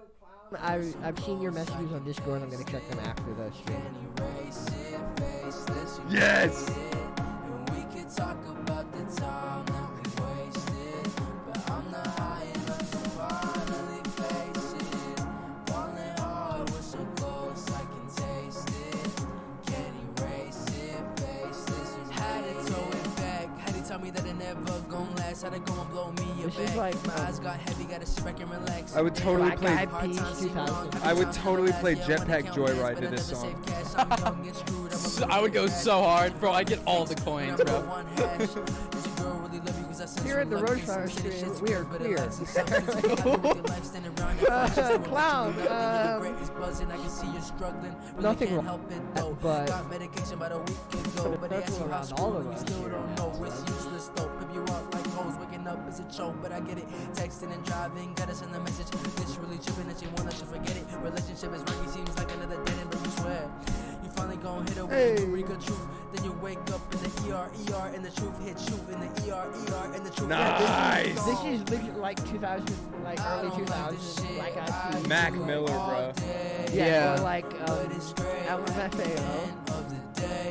S1: Clown, I've seen your messages on Discord. I'm gonna check them after the stream.
S2: Yes.
S4: We could talk about the time that we wasted, but I'm not high enough to finally face it. Falling hard, we're so close, I can taste it. Can't erase it, face this. Had to throw it back, had to tell me that it never gon' last. Had to go and blow me a
S1: This is
S4: back.
S1: like,
S4: My eyes got heavy, gotta sit back and relax.
S2: I would totally
S1: Black
S2: play.
S1: Eyed Peas 2000.
S2: I would totally play Jetpack Joyride to this song.
S3: I would go so hard, bro. I get all the coins, bro.
S1: Here at the Roadfire stream, we are queer. Clown, nothing wrong, but that's around all of us. Waking up is a choke, but I get it. Texting and driving, gotta send a message. This really tripping that you want us to forget it. Relationship is rocky, seems like another dead end, but you swear you finally gon' hit away to read good truth. Then you wake up in the ER, and the truth hits you in the ER, and the truth.
S2: Nice.
S1: This is like 2000, like early 2000s, Black Eyed Peas.
S2: Mac Miller, bro.
S1: Yeah. Or like LMFAO.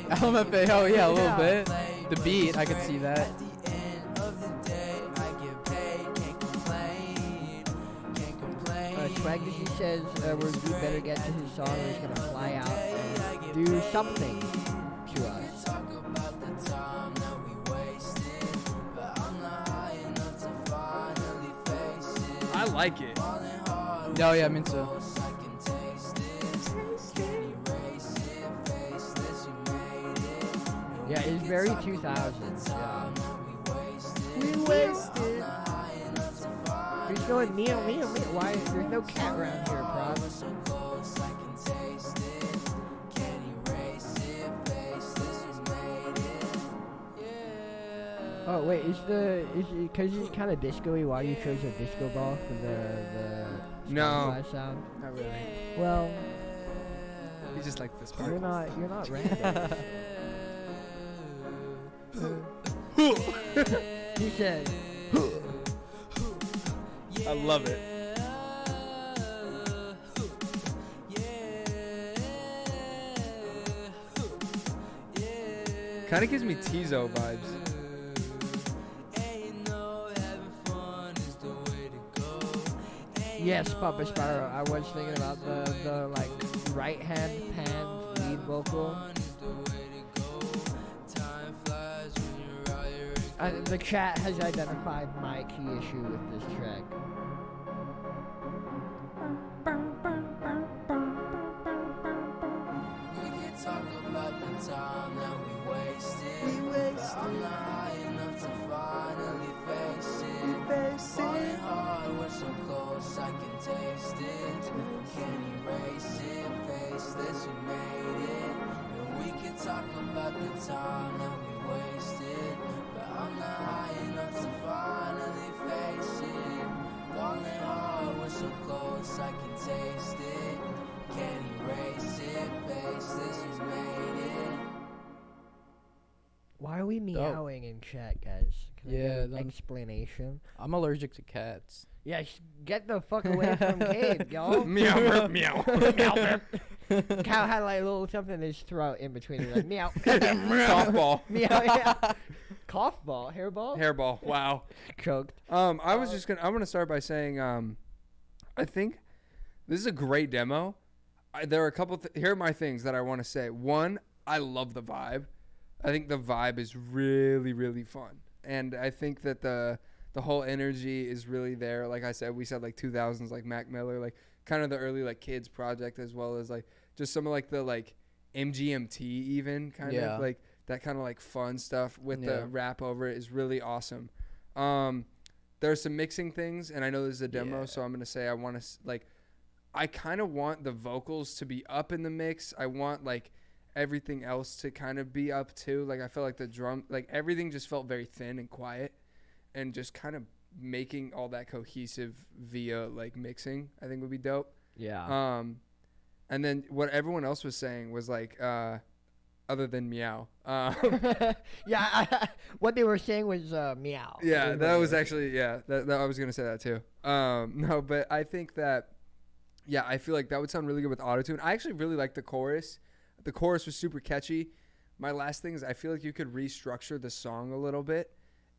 S3: LMFAO, yeah, a little bit. The beat, I could see that. Swaggy says we better get to his song, or he's gonna fly out and do something to us.
S2: I like it.
S3: Oh yeah, me too.
S1: Yeah, it's very 2000s. Yeah. We wasted. He's going meow. Why? There's no cat around here, bro. Oh wait, is it because it's kind of disco-y? Why you chose a disco ball for the
S2: No.
S1: sound?
S2: Not really.
S1: Well,
S2: You just like this part.
S1: you're not random. He said.
S2: I love it. Kind of gives me Tizo vibes.
S1: Yes, Papa Sparrow. I was thinking about the like right hand pan lead vocal. The chat has identified my key issue with this track.
S4: We can talk about the time that we wasted, but I'm not high enough to finally face it. Falling hard, we're so close, I can taste it. Can't erase it, face this, we made it. And we can talk about the time that we wasted, but I'm not high enough to finally face it. Falling hard, we're so close, I can taste it. Can't erase it, face this, we made it.
S1: Why are we meowing in chat, guys? Can I get an explanation?
S3: I'm allergic to cats.
S1: Yeah, get the fuck away from Cade, y'all.
S2: Meow, meow.
S1: Cow had like a little something in his throat in between. Like meow.
S2: Cough ball.
S1: Meow. Yeah. Cough ball, hairball.
S2: Hairball. I
S1: Choked.
S2: want to start by saying, I think this is a great demo. There are a couple. Here are my things that I want to say. One, I love the vibe. I think the vibe is really, really fun, and I think that the whole energy is really there. Like I said, we said like 2000s, like Mac Miller, like kind of the early like kids project, as well as like just some of like the like MGMT even kind of like that kind of like fun stuff with the rap over it is really awesome. There's some mixing things, and I know this is a demo, so I'm gonna say I want to like I kind of want the vocals to be up in the mix. I want like everything else to kind of be up too. Like I felt like the drum, like everything just felt very thin and quiet, and just kind of making all that cohesive via like mixing I think would be dope.
S1: Yeah.
S2: And then what everyone else was saying was like other than meow.
S1: Yeah, what they were saying was meow.
S2: Yeah, that was actually that I was gonna say that too. No, but I think that I feel like that would sound really good with autotune. I actually really like the chorus. The chorus was super catchy. My last thing is I feel like you could restructure the song a little bit.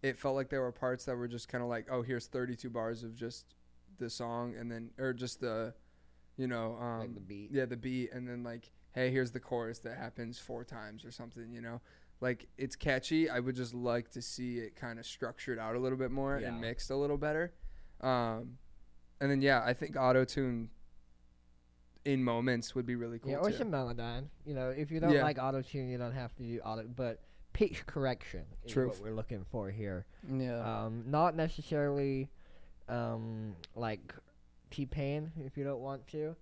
S2: It felt like there were parts that were just kind of like, oh, here's 32 bars of just the song, and then or just the, like the beat. Yeah, the beat, and then like, hey, here's the chorus that happens 4 times or something. Like it's catchy. I would just like to see it kind of structured out a little bit more and mixed a little better. And then I think autotune in moments would be really cool.
S1: Yeah, or some Melodyne. If you don't like autotune, you don't have to do auto, but pitch correction is what we're looking for here.
S3: Yeah.
S1: Not necessarily like T-Pain if you don't want to,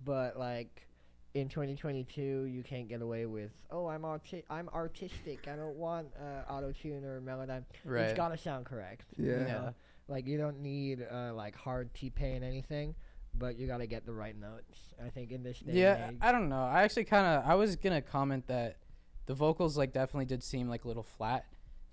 S1: but like in 2022 you can't get away with, oh, I'm artistic, I don't want autotune or Melodyne.
S3: Right.
S1: It's gotta sound correct.
S2: Yeah.
S1: Like you don't need like hard T-Pain anything, but you gotta get the right notes. I think in this day and age.
S3: I don't know. I actually I was gonna comment that the vocals like definitely did seem like a little flat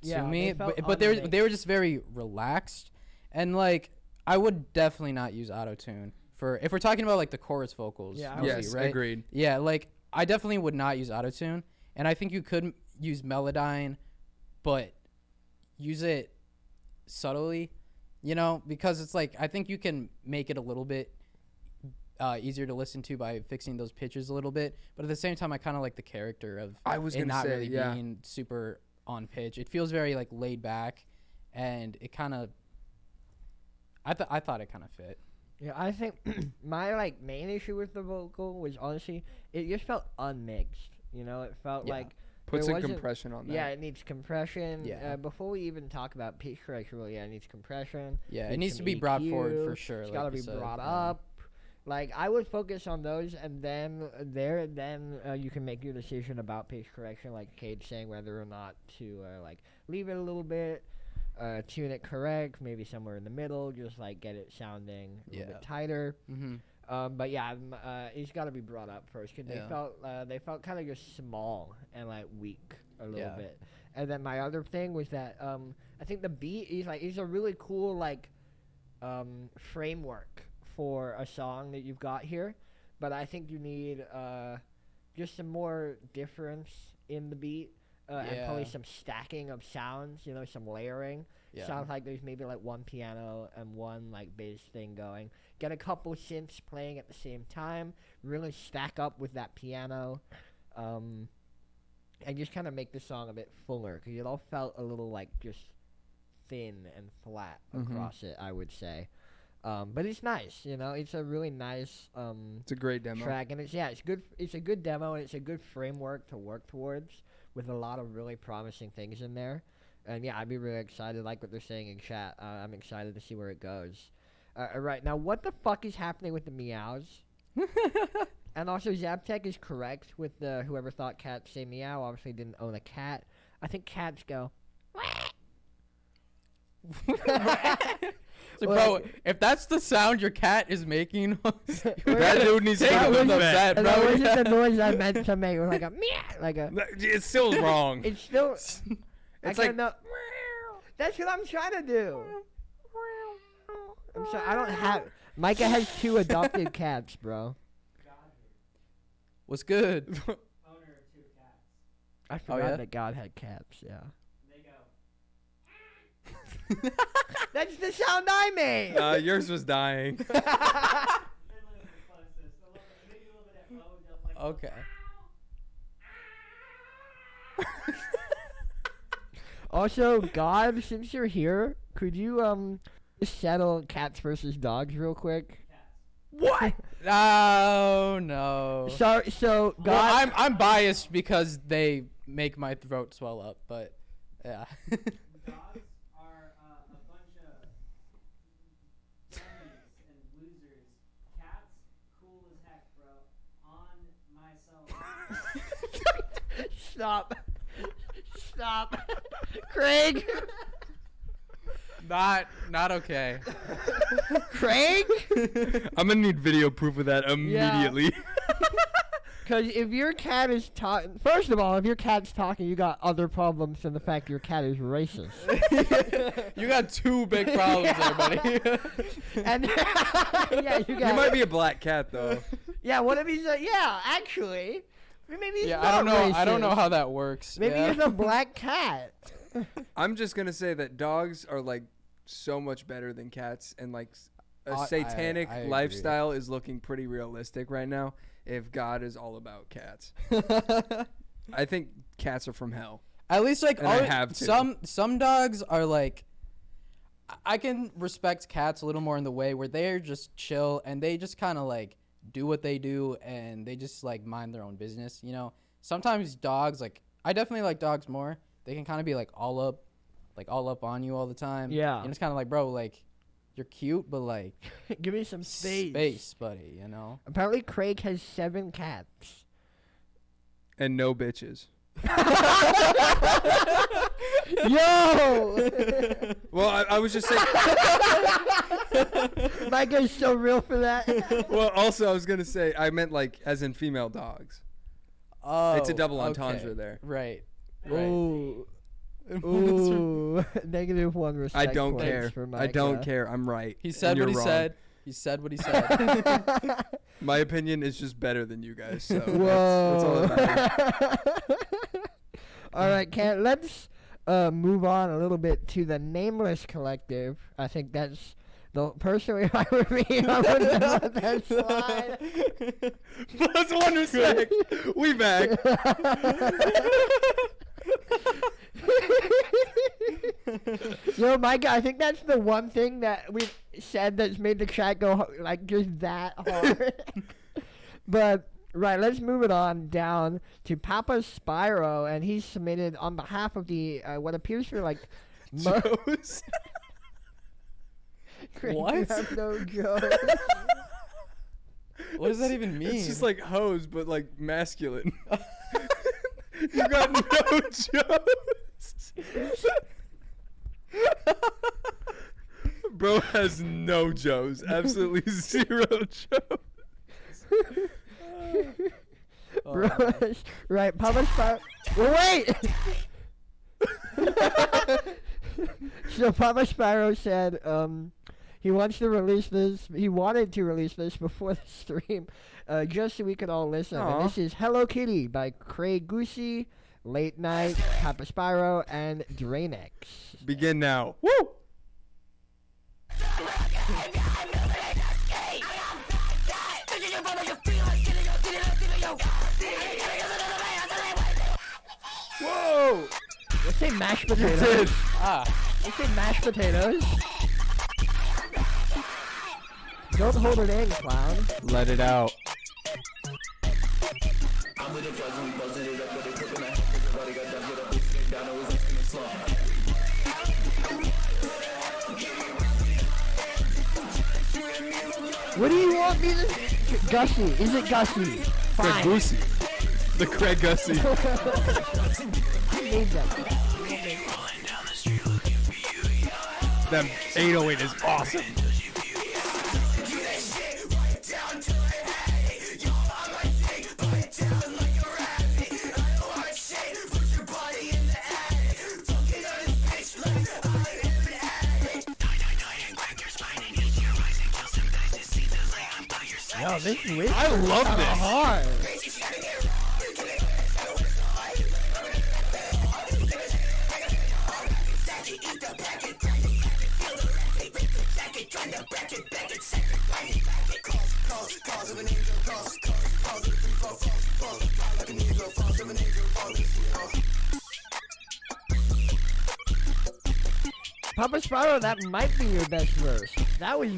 S3: to me, but they were just very relaxed, and like I would definitely not use autotune for if we're talking about like the chorus vocals.
S1: Yeah,
S2: yes,
S3: right?
S2: Agreed.
S3: Yeah, like I definitely would not use autotune, and I think you could use Melodyne, but use it subtly, because it's like I think you can make it a little bit easier to listen to by fixing those pitches a little bit, but at the same time I kind of like the character of it not really being super on pitch. It feels very like laid back, and it kind of I thought it kind of fit.
S1: Yeah, I think my like main issue with the vocal was honestly it just felt unmixed. It felt like
S2: put some compression on that.
S1: Yeah, it needs compression.
S3: Yeah.
S1: Before we even talk about pitch correction, it needs compression.
S3: Yeah, it needs to be brought forward for sure.
S1: It's got to be brought up. Like I would focus on those, and then you can make your decision about pitch correction, like Cade saying whether or not to like leave it a little bit, tune it correct, maybe somewhere in the middle, just like get it sounding a little bit tighter.
S3: Mm-hmm.
S1: But it's got to be brought up first because they felt kind of just small and like weak a little bit. And then my other thing was that I think the beat is a really cool like framework for a song that you've got here, but I think you need just some more difference in the beat. and probably
S3: Yeah.
S1: some stacking of sounds, some layering.
S3: Yeah.
S1: Sounds like there's maybe like one piano and one like bass thing going. Get a couple synths playing at the same time. Really stack up with that piano, and just kind of make the song a bit fuller because it all felt a little like just thin and flat across it. I would say, but it's nice. It's a really nice
S2: It's a great demo.
S1: track, and it's good. It's a good demo, and it's a good framework to work towards with a lot of really promising things in there. And yeah, I'd be really excited, like what they're saying in chat. I'm excited to see where it goes. Right, now what the fuck is happening with the meows? And also, Zaptec is correct with the whoever thought cats say meow obviously didn't own a cat. I think cats go.
S3: So, bro, if that's the sound your cat is making,
S2: That dude needs to
S3: take
S2: go
S3: him
S2: to
S3: to
S2: the
S3: the
S2: vet.
S3: vet,
S1: And
S3: bro.
S1: that wasn't the noise I meant to make. It was like a meow, like a.
S2: It's still wrong.
S1: It's still.
S2: It's
S1: I
S2: like-
S1: cannot- That's what I'm trying to do. I'm sorry. I don't have. Micah has 2 adopted cats, bro.
S3: What's good?
S5: Owner of 2 cats.
S1: I forgot
S3: yeah?
S1: that God had cats. Yeah.
S5: They go.
S1: That's the sound I made.
S2: Yours was dying.
S5: Finlay was the closest. Maybe a little bit at low, like.
S3: Okay.
S1: Also, God, since you're here, could you settle cats versus dogs real quick?
S3: What? Oh no.
S1: Sorry. So God.
S3: Well, I'm biased because they make my throat swell up, but yeah.
S5: Dogs are a bunch of dummies and losers. Cats, cool as heck, bro. On myself.
S1: Stop. Stop. Craig.
S3: Not okay.
S1: Craig.
S2: I'm gonna need video proof of that immediately.
S1: Because if your cat is talking, first of all, if your cat's talking, you got other problems than the fact your cat is racist.
S3: You got 2 big problems there, buddy.
S1: And yeah, you got.
S2: You might be a black cat though.
S1: Yeah, what if he's a? Yeah, actually, maybe he's
S3: Yeah,
S1: not
S3: I don't know. I don't know
S1: racist.
S3: how that works.
S1: Maybe
S3: yeah.
S1: he's a black cat.
S2: I'm just gonna say that dogs are like so much better than cats, and like a satanic
S3: I agree.
S2: lifestyle is looking pretty realistic right now. If God is all about cats, I think cats are from hell.
S3: At least like
S2: And I have to.
S3: some dogs are like I can respect cats a little more in the way where they're just chill and they just kind of like do what they do and they just like mind their own business, Sometimes dogs, like I definitely like dogs more. They can kind of be like all up on you all the time.
S1: Yeah.
S3: And it's kind of like, bro, like you're cute, but like
S1: Give me some space.
S3: space, buddy,
S1: Apparently, Craig has 7 cats.
S2: And no bitches.
S1: Yo!
S2: Well, I was just saying.
S1: Micah's so real for that.
S2: Well, also I was gonna say I meant like as in female dogs.
S3: Oh,
S2: It's a double entendre
S3: okay.
S2: there.
S3: Right.
S1: Ooh. Ooh. -1 respect.
S2: I don't
S1: points
S2: care.
S1: for
S2: I don't
S1: Micah.
S2: care. I'm right.
S3: He
S2: and
S3: said what
S2: you're
S3: he
S2: wrong.
S3: said. He said what he said.
S2: My opinion is just better than you guys. So
S1: Whoa.
S2: that's all that matters.
S1: All right, Ken, let's move on a little bit to the Nameless Collective. I think that's the personally if I were me, I wouldn't let that slide.
S2: Plus 1 respect. We back.
S1: Yo, Micah, I think that's the one thing that we've said that's made the chat go like just that hard. But right, let's move it on down to Papa Spyro, and he's submitted on behalf of the what appears to be like
S2: Joe's.
S1: Craig, you
S3: What?
S1: have no jokes.
S3: What does that even mean?
S2: It's just like hose, but like masculine. You got no Joe's. Bro has no Joe's. Absolutely 0 Joe's.
S3: Oh,
S1: Bro, right, Papa Spyro. Well, wait. So Papa Spyro said he wants to release this. He wanted to release this before the stream, just so we could all listen.
S2: Aw.
S1: And this is "Hello Kitty" by Craig Goosey, Late Night, Papa Spyro, and Drainix.
S2: Begin now. Woo! Whoa!
S1: Let's say mashed potatoes. Let's say mashed potatoes. Don't hold it in, clown.
S2: Let it out.
S1: What do you want me to... Gussie. Is it Gussie? Fine.
S2: Goosey. The Craig Gussie.
S1: I made them.
S2: That 808 is awesome.
S1: Yo, this is
S2: I love this.
S1: hard. Papa Spyro, that might be your best verse. That was...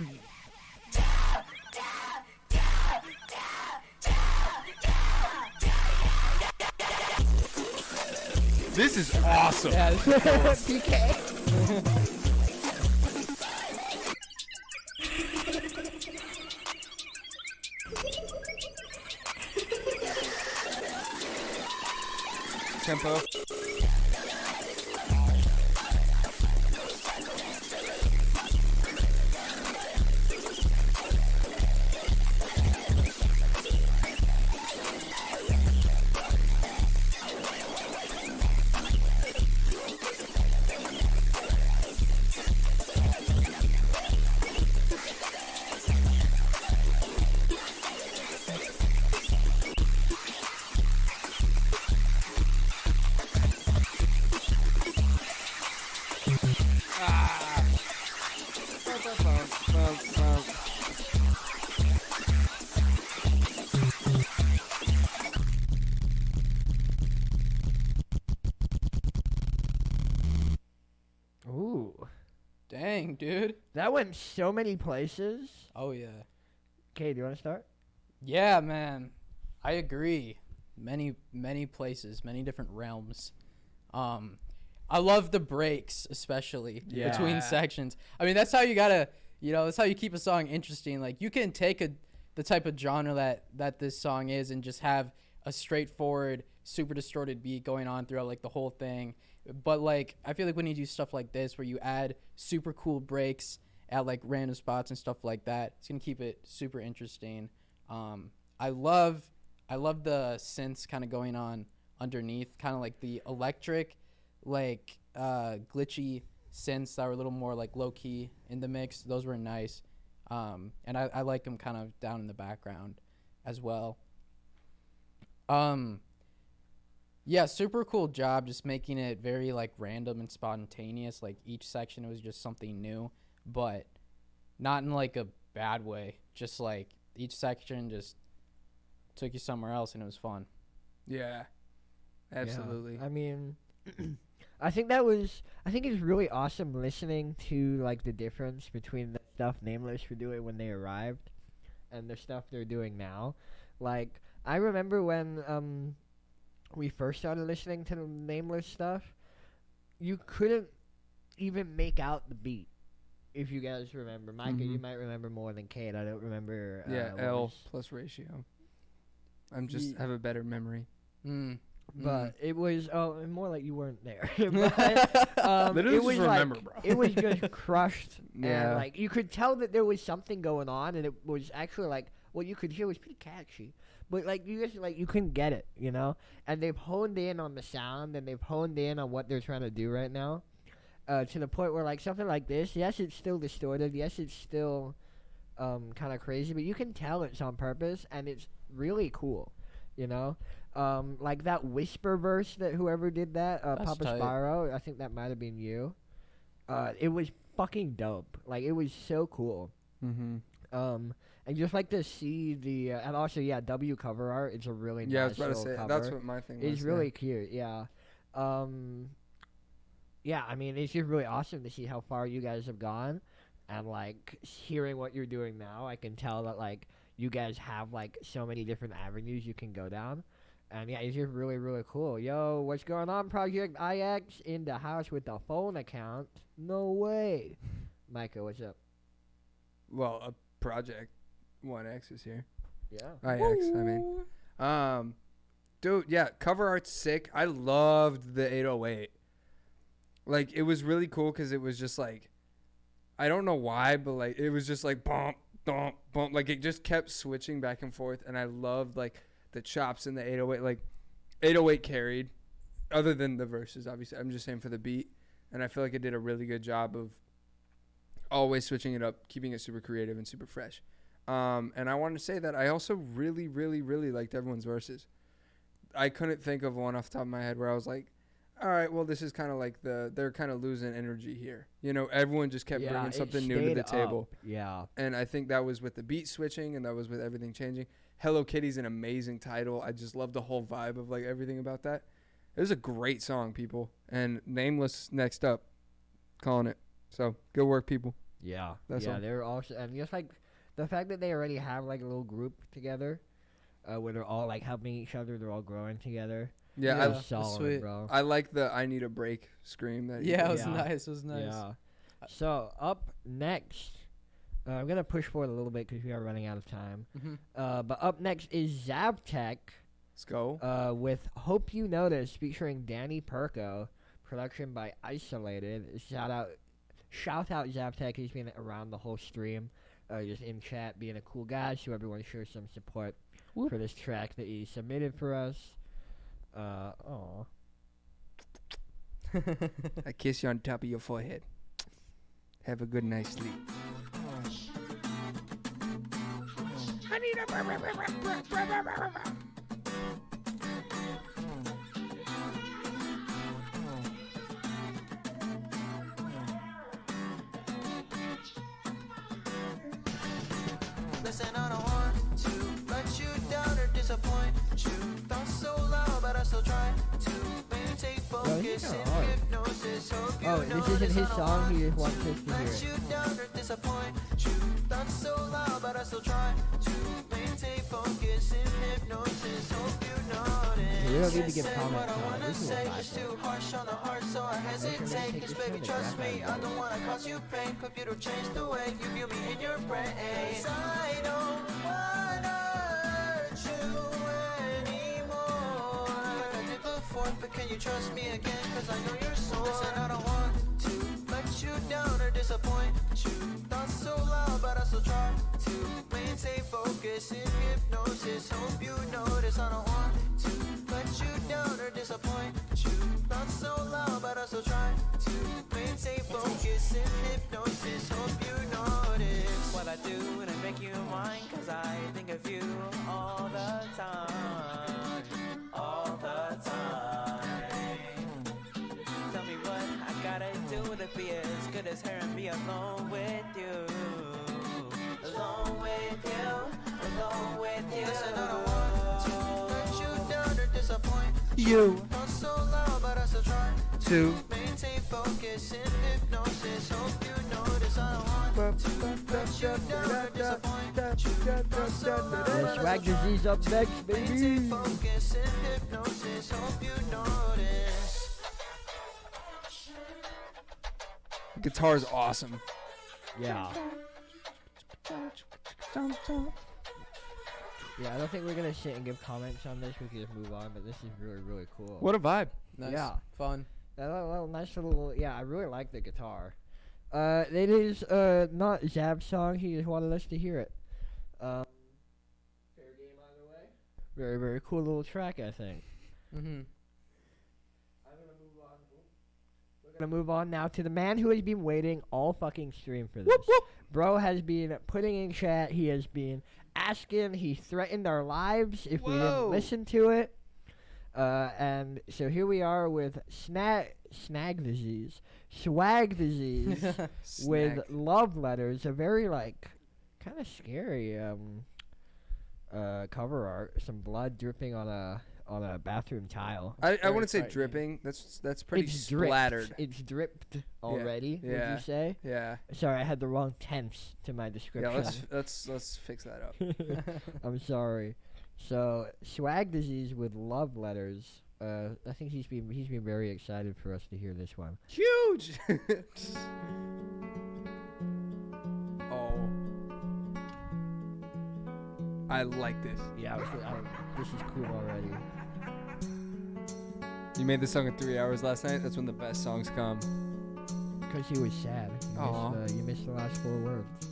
S2: This is awesome.
S3: Yeah, this is cool.
S1: PK.
S2: Tempo.
S1: Ooh.
S3: Dang, dude.
S1: That went so many places.
S3: Oh, yeah.
S1: Okay, do you want to start?
S3: Yeah, man. I agree. Many places, many different realms. I love the breaks, especially between sections. I mean, that's how you gotta, that's how you keep a song interesting. Like, you can take the type of genre that this song is and just have a straightforward, super distorted beat going on throughout like the whole thing. But like, I feel like when you do stuff like this, where you add super cool breaks at like random spots and stuff like that, it's gonna keep it super interesting. I love the synths kind of going on underneath, kind of like the electric, like glitchy synths that were a little more like low key in the mix. Those were nice, and I like them kind of down in the background as well. Yeah, super cool job just making it very like random and spontaneous. Like each section was just something new, but not in like a bad way. Just like each section just took you somewhere else and it was fun.
S2: Yeah, absolutely.
S1: Yeah. I mean, I think it's really awesome listening to like the difference between the stuff Nameless were doing when they arrived and the stuff they're doing now. Like, I remember when we first started listening to the Nameless stuff, you couldn't even make out the beat. If you guys remember, Micah, you might remember more than Cade. I don't remember.
S2: L plus ratio. Have a better memory.
S1: But it was more like you weren't there. But,
S2: Literally
S1: it was
S2: just remember,
S1: like,
S2: bro.
S1: It was just crushed.
S2: Yeah.
S1: And like you could tell that there was something going on, and it was actually like what you could hear was pretty catchy. But like you just you couldn't get it, And they've honed in on the sound, and they've honed in on what they're trying to do right now, to the point where like something like this, yes, it's still distorted, yes, it's still kind of crazy, but you can tell it's on purpose, and it's really cool, Like that whisper verse that whoever did that,
S3: That's
S1: Papa
S3: tight.
S1: Spyro, I think that might have been you. It was fucking dope. Like it was so cool.
S2: Mm-hmm.
S1: And just like to see the and also W cover art. It's a really
S2: Yeah, I
S1: nice
S2: was about to
S1: little
S2: say
S1: cover.
S2: that's what my thing was.
S1: It's really cute. Yeah. Yeah. I mean, it's just really awesome to see how far you guys have gone, and like hearing what you're doing now. I can tell that like you guys have like so many different avenues you can go down. And yeah, it's just really, really cool. Yo, what's going on, Project IX in the house with the phone account? No way. Micah, what's up?
S2: Well, a Project 1X is here.
S1: Yeah.
S2: IX, I mean. Dude, yeah, cover art's sick. I loved the 808. Like, it was really cool because it was just like, I don't know why, but like, it was just like bump, bump, bump. Like, it just kept switching back and forth. And I loved like the chops in the 808. Like, 808 carried, other than the verses, obviously. I'm just saying for the beat. And I feel like it did a really good job of always switching it up, keeping it super creative and super fresh. And I wanted to say that I also really, really, really liked everyone's verses. I couldn't think of one off the top of my head where I was like, all right, well, this is kind of like they're kind of losing energy here. You know, everyone just kept bringing something new to the table.
S1: Yeah.
S2: And I think that was with the beat switching and that was with everything changing. Hello Kitty's an amazing title. I just love the whole vibe of like everything about that. It was a great song, people. And Nameless next up, calling it. So good work, people.
S1: Yeah.
S2: That's all.
S1: They're also, and just like the fact that they already have like a little group together, where they're all like helping each other, they're all growing together.
S2: Yeah,
S1: It's solid,
S3: sweet.
S1: bro.
S2: I like the I need a break scream that.
S3: Yeah, it was
S1: Yeah.
S3: nice. It was nice.
S1: Yeah. So up next, I'm gonna push forward a little bit because we are running out of time.
S3: Mm-hmm.
S1: But up next is Zabtech.
S2: Let's go.
S1: With Hope You Notice featuring Danny Perko, production by Isolated. Shout out Zabtech. He's been around the whole stream, just in chat, being a cool guy. So everyone show some support for this track that he submitted for us.
S2: I kiss you on top of your forehead. Have a good night's sleep. I need a
S8: Listen, I don't want to let you down or disappoint you. Thoughts so loud, but I still try to maintain focus
S1: kinda
S8: and
S1: hard.
S8: hypnosis. Hope you
S1: Oh, this isn't
S8: notice
S1: his
S8: I don't
S1: song.
S8: want
S1: He just wants
S8: to
S1: us to
S8: let
S1: hear
S8: you
S1: it.
S8: down or disappoint you. Thoughts so loud, but I still try to maintain focus and hypnosis. Hope you notice.
S1: We don't need to give
S8: Say
S1: comments
S8: what I
S1: on it.
S8: wanna
S1: This is
S8: say
S1: a
S8: is
S1: vibe.
S8: too harsh on the heart, so I hesitate. Cause baby, trust me, I don't wanna cause you pain. Hope you don't change the way you view me in your brain. 'Cause I don't wanna hurt you anymore. I did before, but can you trust me again? 'Cause I know you're sore. Listen, I don't want to let you down or disappoint you. Thoughts so loud, but I still try to maintain focus in hypnosis. Hope you notice I don't want to let you down or disappoint you. Thoughts so loud, but I still try to maintain focus in hypnosis. Hope you notice what I do when I make you mine. 'Cause I think of you all the time, all the time. Tell me what I gotta do to be as good as her and be alone with you. Alone with you, alone with you. Listen, I don't want to let you down or disappoint
S2: you.
S8: not so loud, but I still try
S2: To
S8: maintain focus in hypnosis. Hope you notice I don't want to let you down or disappoint you. Not so loud,
S1: The
S8: but I
S1: Swag
S8: still try
S1: Disease up next,
S8: maintain
S1: baby.
S8: focus in hypnosis. Hope you notice.
S2: guitar's awesome.
S1: Yeah. Yeah, I don't think we're gonna sit and give comments on this. We can just move on, but this is really, really cool.
S2: What a vibe.
S3: Nice.
S1: Yeah.
S3: Fun.
S1: That little nice little. Yeah, I really like the guitar. It is not Zab's song. He just wanted us to hear it. Fair game either way. Very, very cool little track, I think.
S3: Mm-hmm.
S1: We're gonna move on now to the man who has been waiting all fucking stream for this. Bro has been putting in chat. He has been asking. He threatened our lives if we didn't listen to it. And so here we are with swag disease with love letters. A very like kind of scary cover art. Some blood dripping on a bathroom tile.
S2: I wouldn't say dripping. That's pretty splattered.
S1: It's dripped already.
S2: Yeah.
S1: Would you say?
S2: Yeah.
S1: Sorry, I had the wrong tense to my description.
S2: Yeah. Let's fix that up.
S1: I'm sorry. So swag disease with love letters. I think he's been very excited for us to hear this one.
S2: Huge. Oh. I like this.
S1: Yeah, this is cool already.
S2: You made this song in 3 hours last night? That's when the best songs come.
S1: Because he was sad. You missed the last 4 words.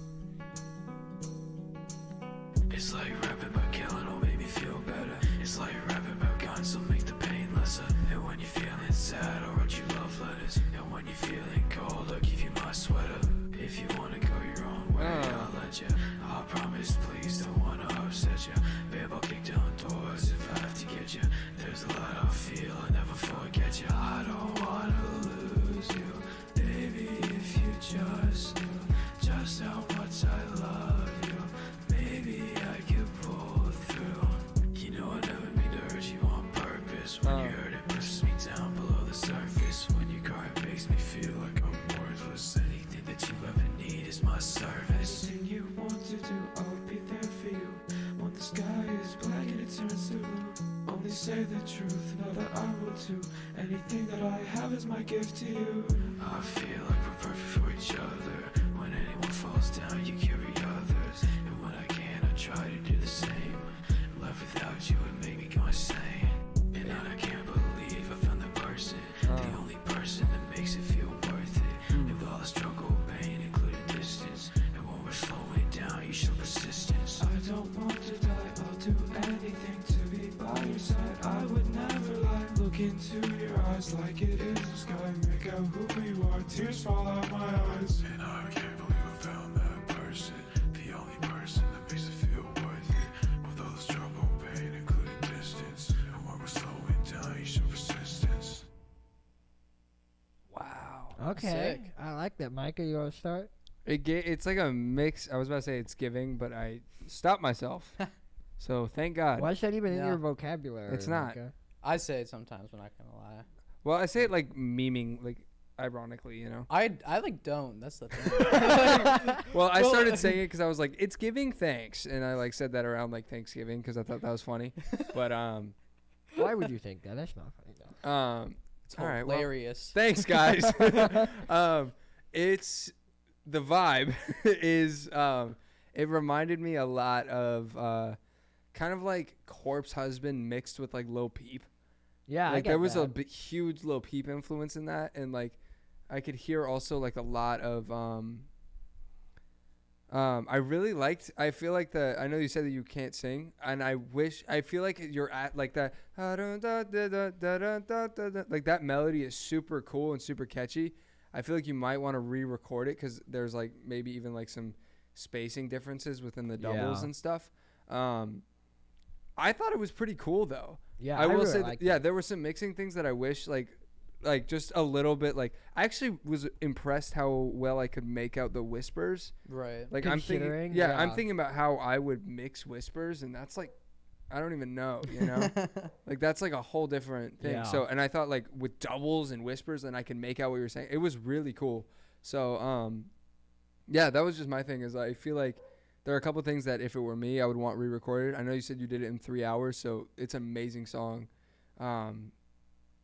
S9: It's like rapping about killing will make me feel better. It's like rapping about guns will make the pain lesser. And when you're feeling sad, I'll write you love letters. And when you're feeling cold, I'll give you my sweater. If you wanna go your own way, I'll let you. I promise, please don't wanna upset you. Babe, I'll kick down doors if I have to get you. There's a lot I feel, I never forget you. I don't wanna lose you, baby. If you just knew just how much I love you, maybe I could pull through. You know I never mean to hurt you on purpose. When you hurt, it pushes me down below the surface. When you cry, it makes me feel like I'm worthless. Anything that you ever need is my service. Anything you want to do, I'll be there for you. When the sky is black and it turns to blue, only say the truth, know that I will too. Anything that I have is my gift to you. I feel like we're perfect for each other. When anyone falls down, you carry others. And when I can, I try to do the same. Life without you would make me go insane. And I can't believe I found the person, the only person that makes it feel worth it. With all the struggle, pain, including distance. And when we're slowing down, you show persistence. I don't want to die, I'll do anything to be by your side. I would never lie. Look into your eyes like it is the sky. Make out who you are, tears fall out my eyes. And I can't believe I found that person, the only person that makes it feel worth it. With all the struggle, pain, including distance. And when we're slowing down, you show persistence.
S2: Wow.
S1: Okay.
S3: Sick.
S1: I like that. Micah, you want to start?
S2: It's like a mix. I was about to say it's giving, but I stopped myself. So thank God.
S1: Why is that even in
S3: Yeah.
S1: your vocabulary?
S2: It's not.
S1: Micah?
S3: I say it sometimes, but not gonna lie.
S2: Well, I say it like memeing, like ironically, you know.
S3: I like don't. That's the thing.
S2: Well, I started saying it because I was like, it's giving thanks, and I like said that around like Thanksgiving because I thought that was funny. But
S1: Why would you think that? That's not funny though.
S3: It's
S2: all right, well,
S3: hilarious.
S2: thanks guys. It's the vibe is it reminded me a lot of kind of like Corpse Husband mixed with like Lil Peep.
S1: Yeah,
S2: Like
S1: I get
S2: there was
S1: that.
S2: a huge Lil Peep influence in that, and like I could hear also like a lot of I really liked. I feel like I know you said that you can't sing, and I feel like you're at like that. Like that melody is super cool and super catchy. I feel like you might want to re-record it because there's like maybe even like some spacing differences within the doubles
S1: Yeah.
S2: and stuff. I thought it was pretty cool though.
S1: Yeah,
S2: I will
S1: really
S2: say
S1: liked
S2: yeah,
S1: it.
S2: there were some mixing things that I wish like just a little bit like I actually was impressed how well I could make out the whispers.
S3: Right.
S2: Like I'm thinking
S1: Considering,
S2: I'm
S1: yeah.
S2: thinking about how I would mix whispers, and that's like I don't even know, you know? Like that's like a whole different thing.
S1: Yeah.
S2: So and I thought like with doubles and whispers then I can make out what you're saying. It was really cool. So yeah, that was just my thing is I feel like there are a couple things that if it were me I would want re-recorded. I know you said you did it in 3 hours, so it's an amazing song.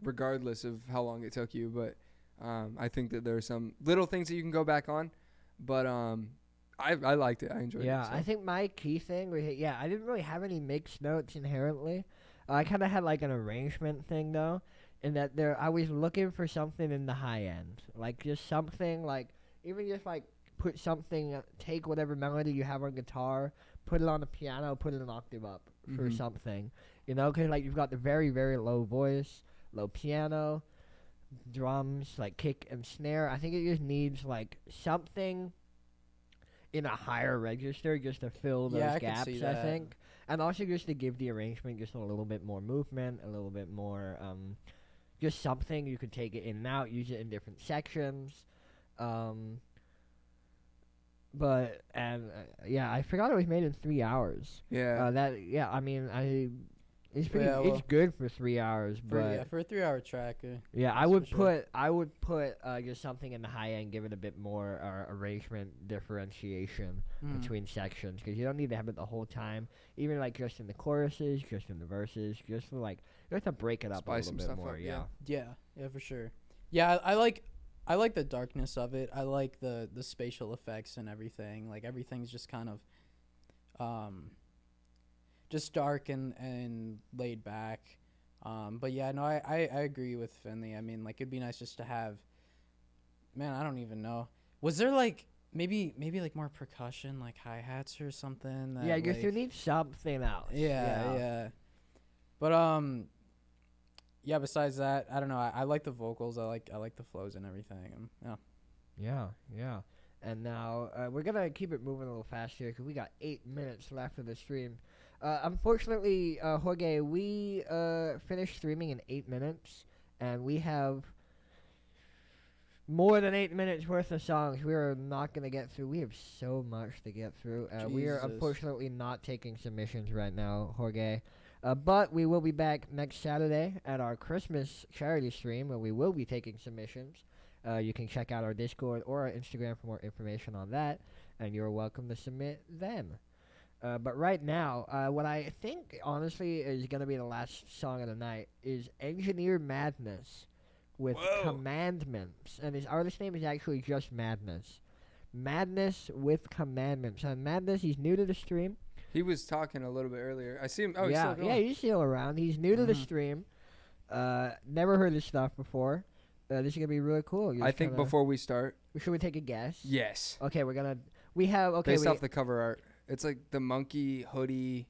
S2: Regardless of how long it took you, but I think that there are some little things that you can go back on, but I liked it. I enjoyed it.
S1: Yeah,
S2: So.
S1: I think my key thing, I didn't really have any mixed notes inherently. I kind of had like an arrangement thing though, in that I was looking for something in the high end, like just something like even just like put something, take whatever melody you have on guitar, put it on the piano, put it an octave up for something, you know, because like you've got the very very low voice, low piano, drums, like kick and snare. I think it just needs like something. in a higher register just to fill those
S3: Yeah, I can
S1: gaps,
S3: see
S1: I
S3: that.
S1: think. And also just to give the arrangement just a little bit more movement, a little bit more, just something. You could take it in and out, use it in different sections. But, yeah, I forgot it was made in 3 hours.
S2: Yeah.
S1: I mean, it's pretty,
S3: Yeah, well,
S1: it's good for 3 hours, but.
S3: For a 3-hour track.
S1: Yeah,
S3: that's
S1: I would
S3: for sure.
S1: put just something in the high end, give it a bit more arrangement differentiation between sections, because you don't need to have it the whole time. Even like just in the choruses, just in the verses, just for like you have to break it up
S2: Spice
S1: a
S2: some
S1: little bit
S2: stuff
S1: more.
S2: up,
S1: Yeah.
S3: Yeah, for sure. Yeah, I like the darkness of it. I like the spatial effects and everything. Like everything's just kind of just dark and laid back. But yeah, no, I agree with Finlay. I mean, like it'd be nice just to have, man, I don't even know. Was there like maybe like more percussion, like hi-hats or something? That,
S1: Yeah, I guess
S3: like,
S1: you need something else.
S3: yeah. But yeah, besides that, I don't know. I like the vocals. I like the flows and everything. Yeah.
S1: Yeah. And now we're gonna keep it moving a little fast here because we got 8 minutes left of the stream. Unfortunately, Jorge, we finished streaming in 8 minutes, and we have more than 8 minutes worth of songs we are not going to get through. We have so much to get through. We are
S3: Jesus.
S1: unfortunately not taking submissions right now, Jorge. But we will be back next Saturday at our Christmas charity stream, where we will be taking submissions. You can check out our Discord or our Instagram for more information on that, and you're welcome to submit then. But right now, what I think, honestly, is going to be the last song of the night is Engineer Madness with Commandments. And his artist name is actually just Madness. Madness with Commandments. And Madness, he's new to the stream.
S2: He was talking a little bit earlier. I see him. Oh, he's
S1: Yeah,
S2: still going.
S1: yeah, he's still around. He's new to the stream. Never heard his stuff before. This is going to be really cool.
S2: I think before we start.
S1: Should we take a guess?
S2: Yes.
S1: Okay, we have,
S2: Based off the cover art. It's like the monkey hoodie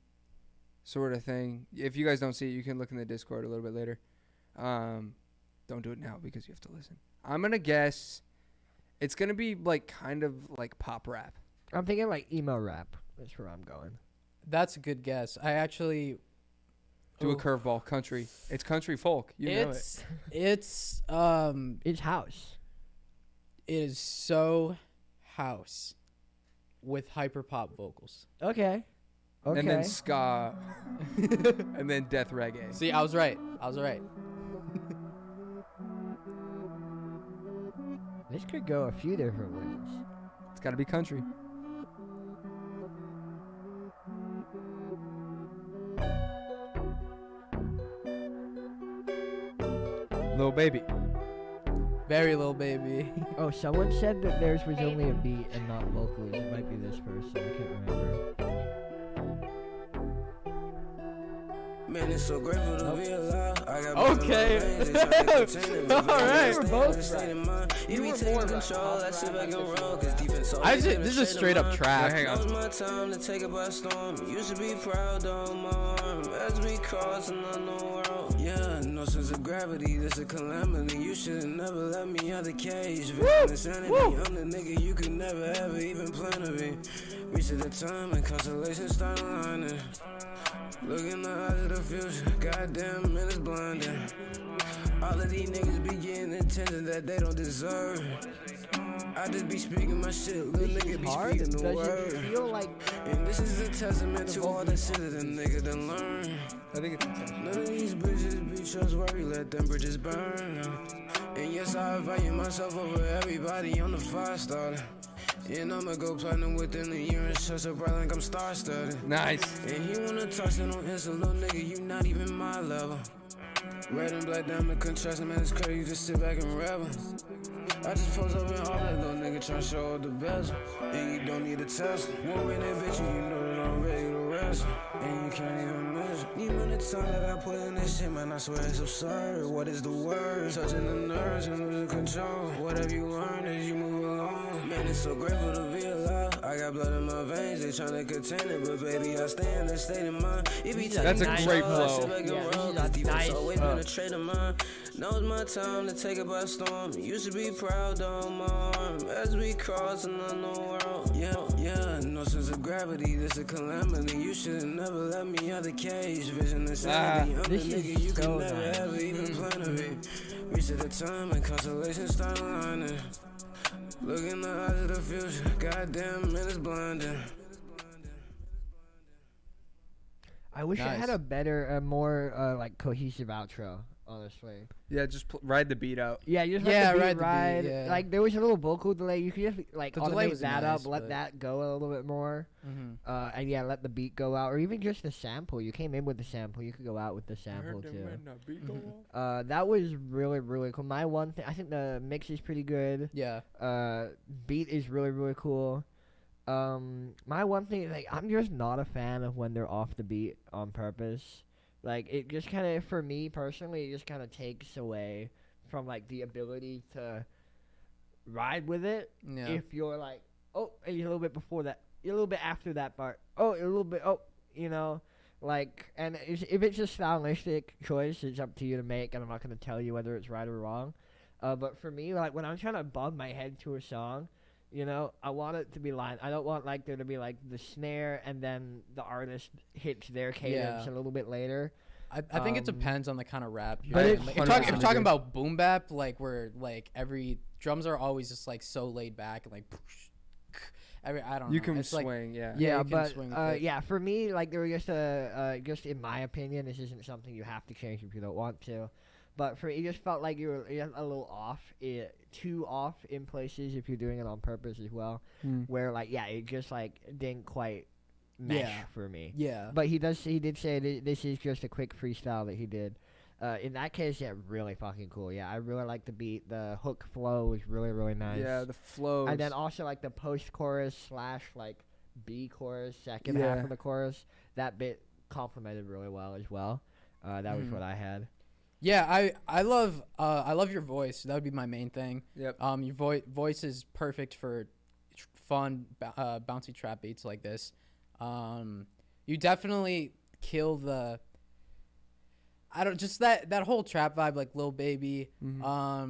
S2: sort of thing. If you guys don't see it, you can look in the Discord a little bit later. Don't do it now because you have to listen. I'm going to guess it's going to be like kind of like pop rap.
S1: I'm thinking like emo rap. That's where I'm going.
S3: That's a good guess. I actually
S2: do a curveball. Country. It's country folk. You know it.
S3: It's
S1: house.
S3: It is so house with hyper pop vocals.
S1: Okay.
S2: And then ska. And then death reggae.
S3: See, I was right.
S1: This could go a few different ways.
S2: It's got to be country. Lil Baby.
S3: Very Lil Baby.
S1: Oh, someone said that theirs was only a beat and not vocals. It might be this person. I can't remember.
S8: Man, it's so grateful to be alive. I got
S3: Okay. Alright.
S1: We're both right.
S8: You be taking control, I sit back and roll, cause defense
S3: This is a straight up track.
S2: Hang on.
S8: Now's my time to take it by storm. Used to be proud on my arm as we cross another world. Yeah, no sense of gravity, this a calamity. You should never let me out the cage. Insanity, I'm the nigga you could never ever even plan to be. Reach at the time and constellations start aligning. Look in the eyes of the future, goddamn, man, it's blinding. All of these niggas be getting attention that they don't deserve. I just be speaking my shit, little nigga be speaking the word.
S1: Does it feel like...
S8: And this is a testament to all the shit that a nigga done learn.
S2: I think it's intentional.
S8: None of these bitches be trustworthy, let them bridges burn. And yes, I value myself over everybody on the fire starter. And I'ma go platinum within a year and shut so bright like I'm star-studded.
S2: Nice.
S8: And he wanna talk shit on Insta, little nigga, you not even my level. Red and black diamond contrast, man, it's crazy, you just sit back and revel. I just post up in all that little nigga tryna show up the bezel. And you don't need a test. One way that bitch, you know that I'm ready to wrestle. And you can't even measure. Even the time that I put in this shit, man, I swear it's absurd. What is the word? Touching the nerves and losing control. Whatever you learn as you move along. Man, it's so grateful to be alive. I got blood in my veins, they tryna contain it. But baby, I stay in that state of mind. It be
S2: That's a great flow.
S1: Nice.
S8: Always been a trait of mine. Now it's my time to take it by storm. Used to be proud on my arm
S10: time as we crossing on the world. Yeah, no sense of gravity, this a calamity. You should never let me out the cage. Vision insanity. I'm the nigga you can never ever even plan to be. Reach at the time and constellation start aligning. Look in the eyes of the future, goddamn, man, it's blinding.
S1: I wish I had a better, more like cohesive outro. Honestly.
S2: Yeah, just ride the beat out.
S1: Yeah, just let the beat
S3: ride. The beat, yeah.
S1: Like there was a little vocal delay. You could just like
S3: the
S1: automate that
S3: nice,
S1: up, let that go a little bit more, and yeah, let the beat go out, or even just the sample. You came in with the sample. You could go out with the sample too. That was really really cool. My one thing, I think the mix is pretty good.
S3: Yeah.
S1: Beat is really really cool. My one thing, like I'm just not a fan of when they're off the beat on purpose. Like, it just kind of, for me personally, it just kind of takes away from, like, the ability to ride with it. Yeah. If you're, like, oh, a little bit before that, a little bit after that part, oh, a little bit, oh, you know. Like, and if it's a stylistic choice, it's up to you to make, and I'm not going to tell you whether it's right or wrong. But for me, like, when I'm trying to bob my head to a song, you know, I want it to be line. I don't want like there to be like the snare and then the artist hits their cadence a little bit later.
S3: I think it depends on the kind of rap.
S1: But
S3: if you're talking about boom bap, like where like every drums are always just like so laid back and like, I don't know.
S2: You can
S3: it's
S2: swing,
S3: like,
S1: yeah, but yeah, for me, like there was just in my opinion, this isn't something you have to change if you don't want to. But for me, it just felt like you were a little off, too off in places if you're doing it on purpose as well. Where like it just like didn't quite mesh for me.
S3: Yeah.
S1: But he did say this is just a quick freestyle that he did. In that case, really fucking cool. Yeah, I really like the beat. The hook flow was really really nice.
S2: Yeah, the flow.
S1: And then also like the post chorus / like B chorus, second half of the chorus, that bit complemented really well as well. That was what I had.
S3: Yeah, I love your voice. That would be my main thing.
S2: Yep.
S3: Your voice is perfect for fun, bouncy trap beats like this. You definitely kill the. That whole trap vibe, like Lil Baby. I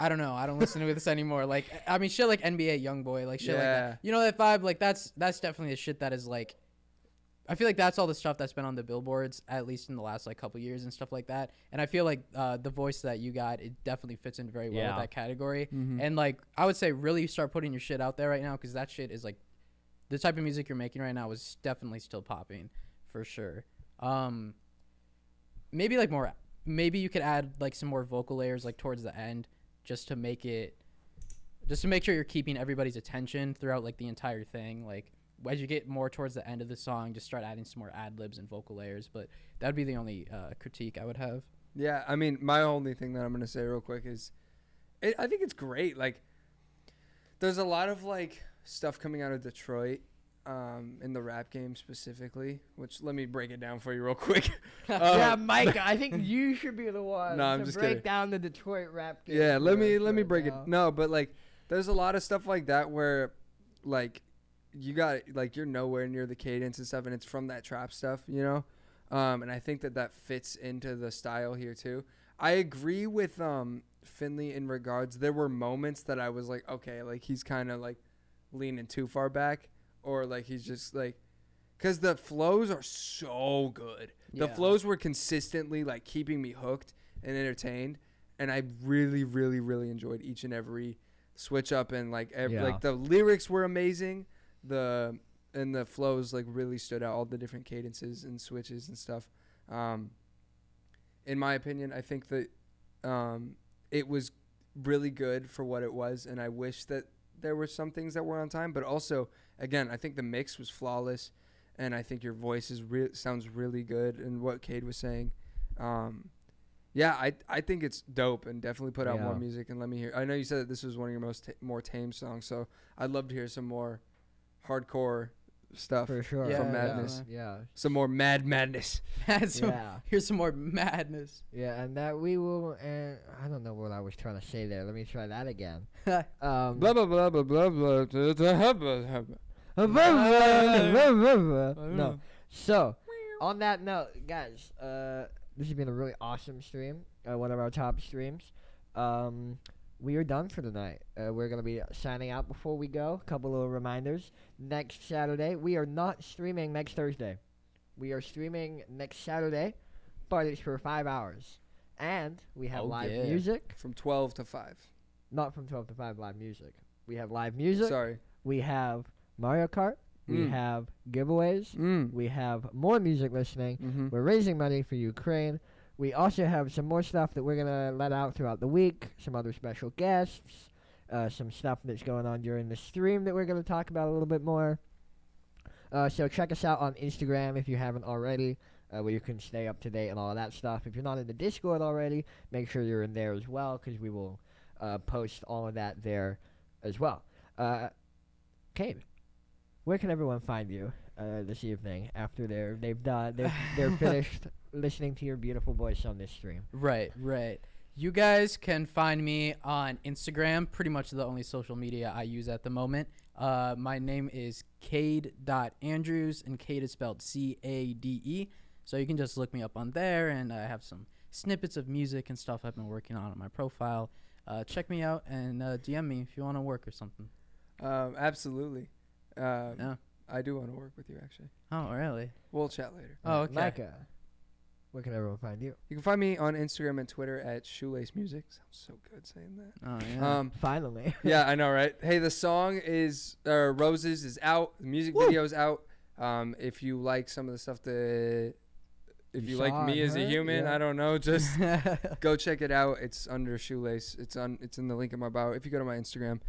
S3: don't know. I don't listen to this anymore. Like, I mean, shit like NBA YoungBoy, like shit like that. You know that vibe? Like that's definitely the shit that is like. I feel like that's all the stuff that's been on the billboards, at least in the last like couple years and stuff like that. And I feel like the voice that you got, it definitely fits in very well with that category. And like I would say, really start putting your shit out there right now, because that shit is like the type of music you're making right now is definitely still popping for sure. Maybe you could add like some more vocal layers like towards the end, just to make sure you're keeping everybody's attention throughout like the entire thing. Like, as you get more towards the end of the song, just start adding some more ad-libs and vocal layers. But that would be the only critique I would have.
S2: Yeah, I mean, my only thing that I'm going to say real quick is I think it's great. Like, there's a lot of, like, stuff coming out of Detroit in the rap game specifically, which let me break it down for you real quick.
S1: Yeah, Micah, I think you should be the one
S2: to
S1: break down the Detroit rap game.
S2: Yeah, let me break it. No, but, like, there's a lot of stuff like that where, like, you got like you're nowhere near the cadence and stuff, and it's from that trap stuff, you know. And I think that fits into the style here too. I agree with Finlay in regards. There were moments that I was like, okay, like he's kind of like leaning too far back, or like he's just like, because the flows are so good. The flows were consistently like keeping me hooked and entertained, and I really, really, really enjoyed each and every switch up, and like like the lyrics were amazing. The flows like really stood out, all the different cadences and switches and stuff. In my opinion, I think that it was really good for what it was, and I wish that there were some things that were on time, but also, again, I think the mix was flawless, and I think your voice sounds really good, and what Cade was saying. I think it's dope, and definitely put out more music and let me hear. I know you said that this was one of your more tame songs, so I'd love to hear some more hardcore stuff
S1: for sure
S2: from Madness. Some more madness.
S3: Here's some more madness.
S1: Yeah, and that we will. And I don't know what I was trying to say there. Let me try that again.
S2: Blah blah blah blah blah blah.
S1: No. So, on that note, guys, this has been a really awesome stream. One of our top streams. we are done for the night. We're going to be signing out before we go. A couple little reminders. Next Saturday, we are not streaming next Thursday. We are streaming next Saturday, but it's for 5 hours. And we have live music.
S2: From 12 to 5.
S1: Not from 12 to 5, live music. We have live music.
S2: Sorry.
S1: We have Mario Kart. We have giveaways. We have more music listening. We're raising money for Ukraine. We also have some more stuff that we're going to let out throughout the week. Some other special guests. Some stuff that's going on during the stream that we're going to talk about a little bit more. So check us out on Instagram if you haven't already, where you can stay up to date and all of that stuff. If you're not in the Discord already, make sure you're in there as well, because we will post all of that there as well. Cade, where can everyone find you this evening after they're finished listening to your beautiful voice on this stream?
S3: Right. You guys can find me on Instagram, pretty much the only social media I use at the moment. My name is Cade.Andrews, and Cade is spelled C-A-D-E. So you can just look me up on there, and I have some snippets of music and stuff I've been working on my profile. Check me out and DM me if you want to work or something.
S2: Absolutely.
S3: Yeah.
S2: I do want to work with you, actually.
S3: Oh, really?
S2: We'll chat later.
S3: Oh, okay.
S1: Micah, where can everyone find you?
S2: You can find me on Instagram and Twitter at Shoelace Music. Sounds so good saying that.
S3: Oh, yeah.
S1: Finally.
S2: Yeah, I know, right? Hey, the song is Roses is out. The music video is out. If you like some of the stuff if you like me as a human, I don't know, just go check it out. It's under Shoelace. It's in the link in my bio. If you go to my Instagram,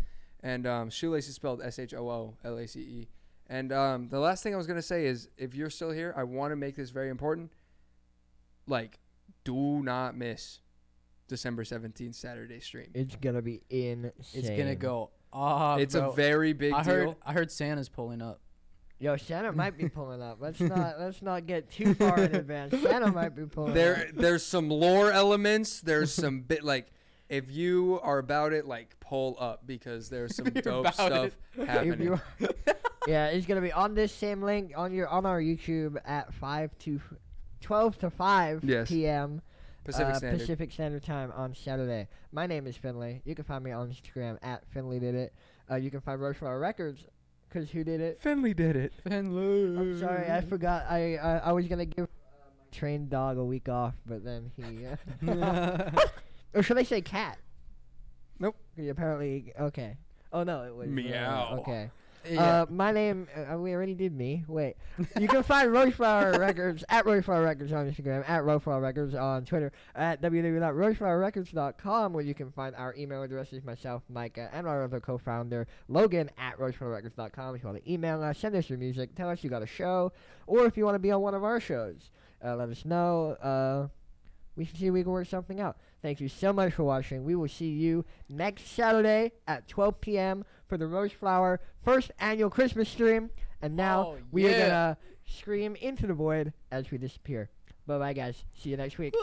S2: and Shoelace is spelled SHOOLACE. And the last thing I was gonna say is, if you're still here, I want to make this very important. Like, do not miss December 17th Saturday stream.
S1: It's gonna be insane.
S3: It's gonna go off.
S2: It's
S3: bro.
S2: a very big deal.
S3: I heard Santa's pulling up.
S1: Yo, Santa might be pulling up. Let's not get too far in advance. Santa might be pulling up.
S2: There's some lore elements. There's some bit like, if you are about it, like, pull up, because there's some dope stuff happening.
S1: Yeah, it's gonna be on this same link on our YouTube at 12 to 5 p.m. Pacific Standard Time on Saturday. My name is Finlay. You can find me on Instagram at Finlay Did It. You can find Roachflower Records, because who did it?
S2: Finlay did it.
S3: Finlay.
S1: I'm sorry, I forgot. I was gonna give my trained dog a week off, but then he. Or should I say cat?
S2: Nope.
S1: Apparently, okay. Oh no, it was
S2: meow.
S1: Okay.
S3: Yeah.
S1: My name, we already did me. Wait. You can find Roachflower Records at Roachflower Records on Instagram, at Roachflower Records on Twitter, at www.roachflowerrecords.com, where you can find our email addresses, myself, Micah, and our other co-founder, Logan, at roachflowerrecords.com. If you want to email us, send us your music, tell us you got a show, or if you want to be on one of our shows, let us know. We can see if we can work something out. Thank you so much for watching. We will see you next Saturday at 12 p.m. for the Roachflower first annual Christmas stream. And now we are going to scream into the void as we disappear. Bye-bye, guys. See you next week.